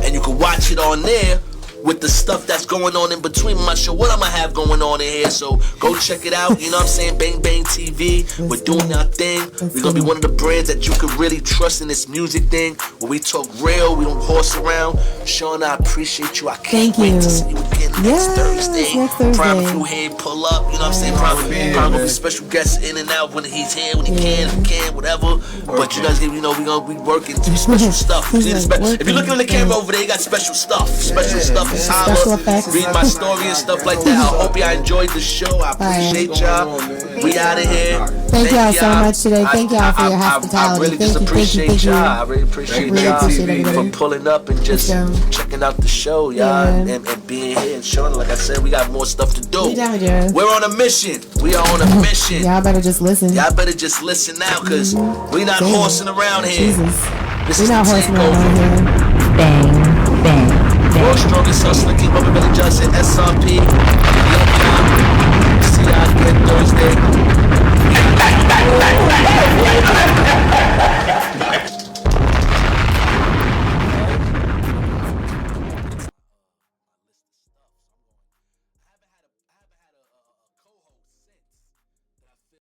and you can watch it on there with the stuff that's going on in between my show. What I'm gonna have going on in here, so go check it out. You know what I'm saying? Bang Bang TV. We're doing our thing. We're gonna be one of the brands that you can really trust in this music thing, where we talk real, we don't horse around. Sean, I appreciate you. I can't wait to see you again next Thursday. Prime Crew here, pull up. You know what I'm saying? Prime gonna be special guests in and out when he's here, when he can, if he can, whatever. But you guys, you know, we working through special stuff. If you're looking at the camera over there, you got special stuff. Special stuff.
Special effects.
Read my story and stuff like that. I hope y'all enjoyed the show. I appreciate y'all. We out of here.
Thank y'all so much today. Thank y'all for your hospitality.
I really just appreciate y'all. I really appreciate y'all for pulling up and just checking out the show, y'all, and being here and showing. Like I said, we got more stuff to do. We're on a mission. We are on a mission.
Y'all better just listen.
Y'all better just listen now, cause we not horsing around here.
We're not horsing around here. Bang, bang.
World's Strongest Hustler, King Bumpaveli Johnson, SRP. Love y'all. See y'all again Thursday.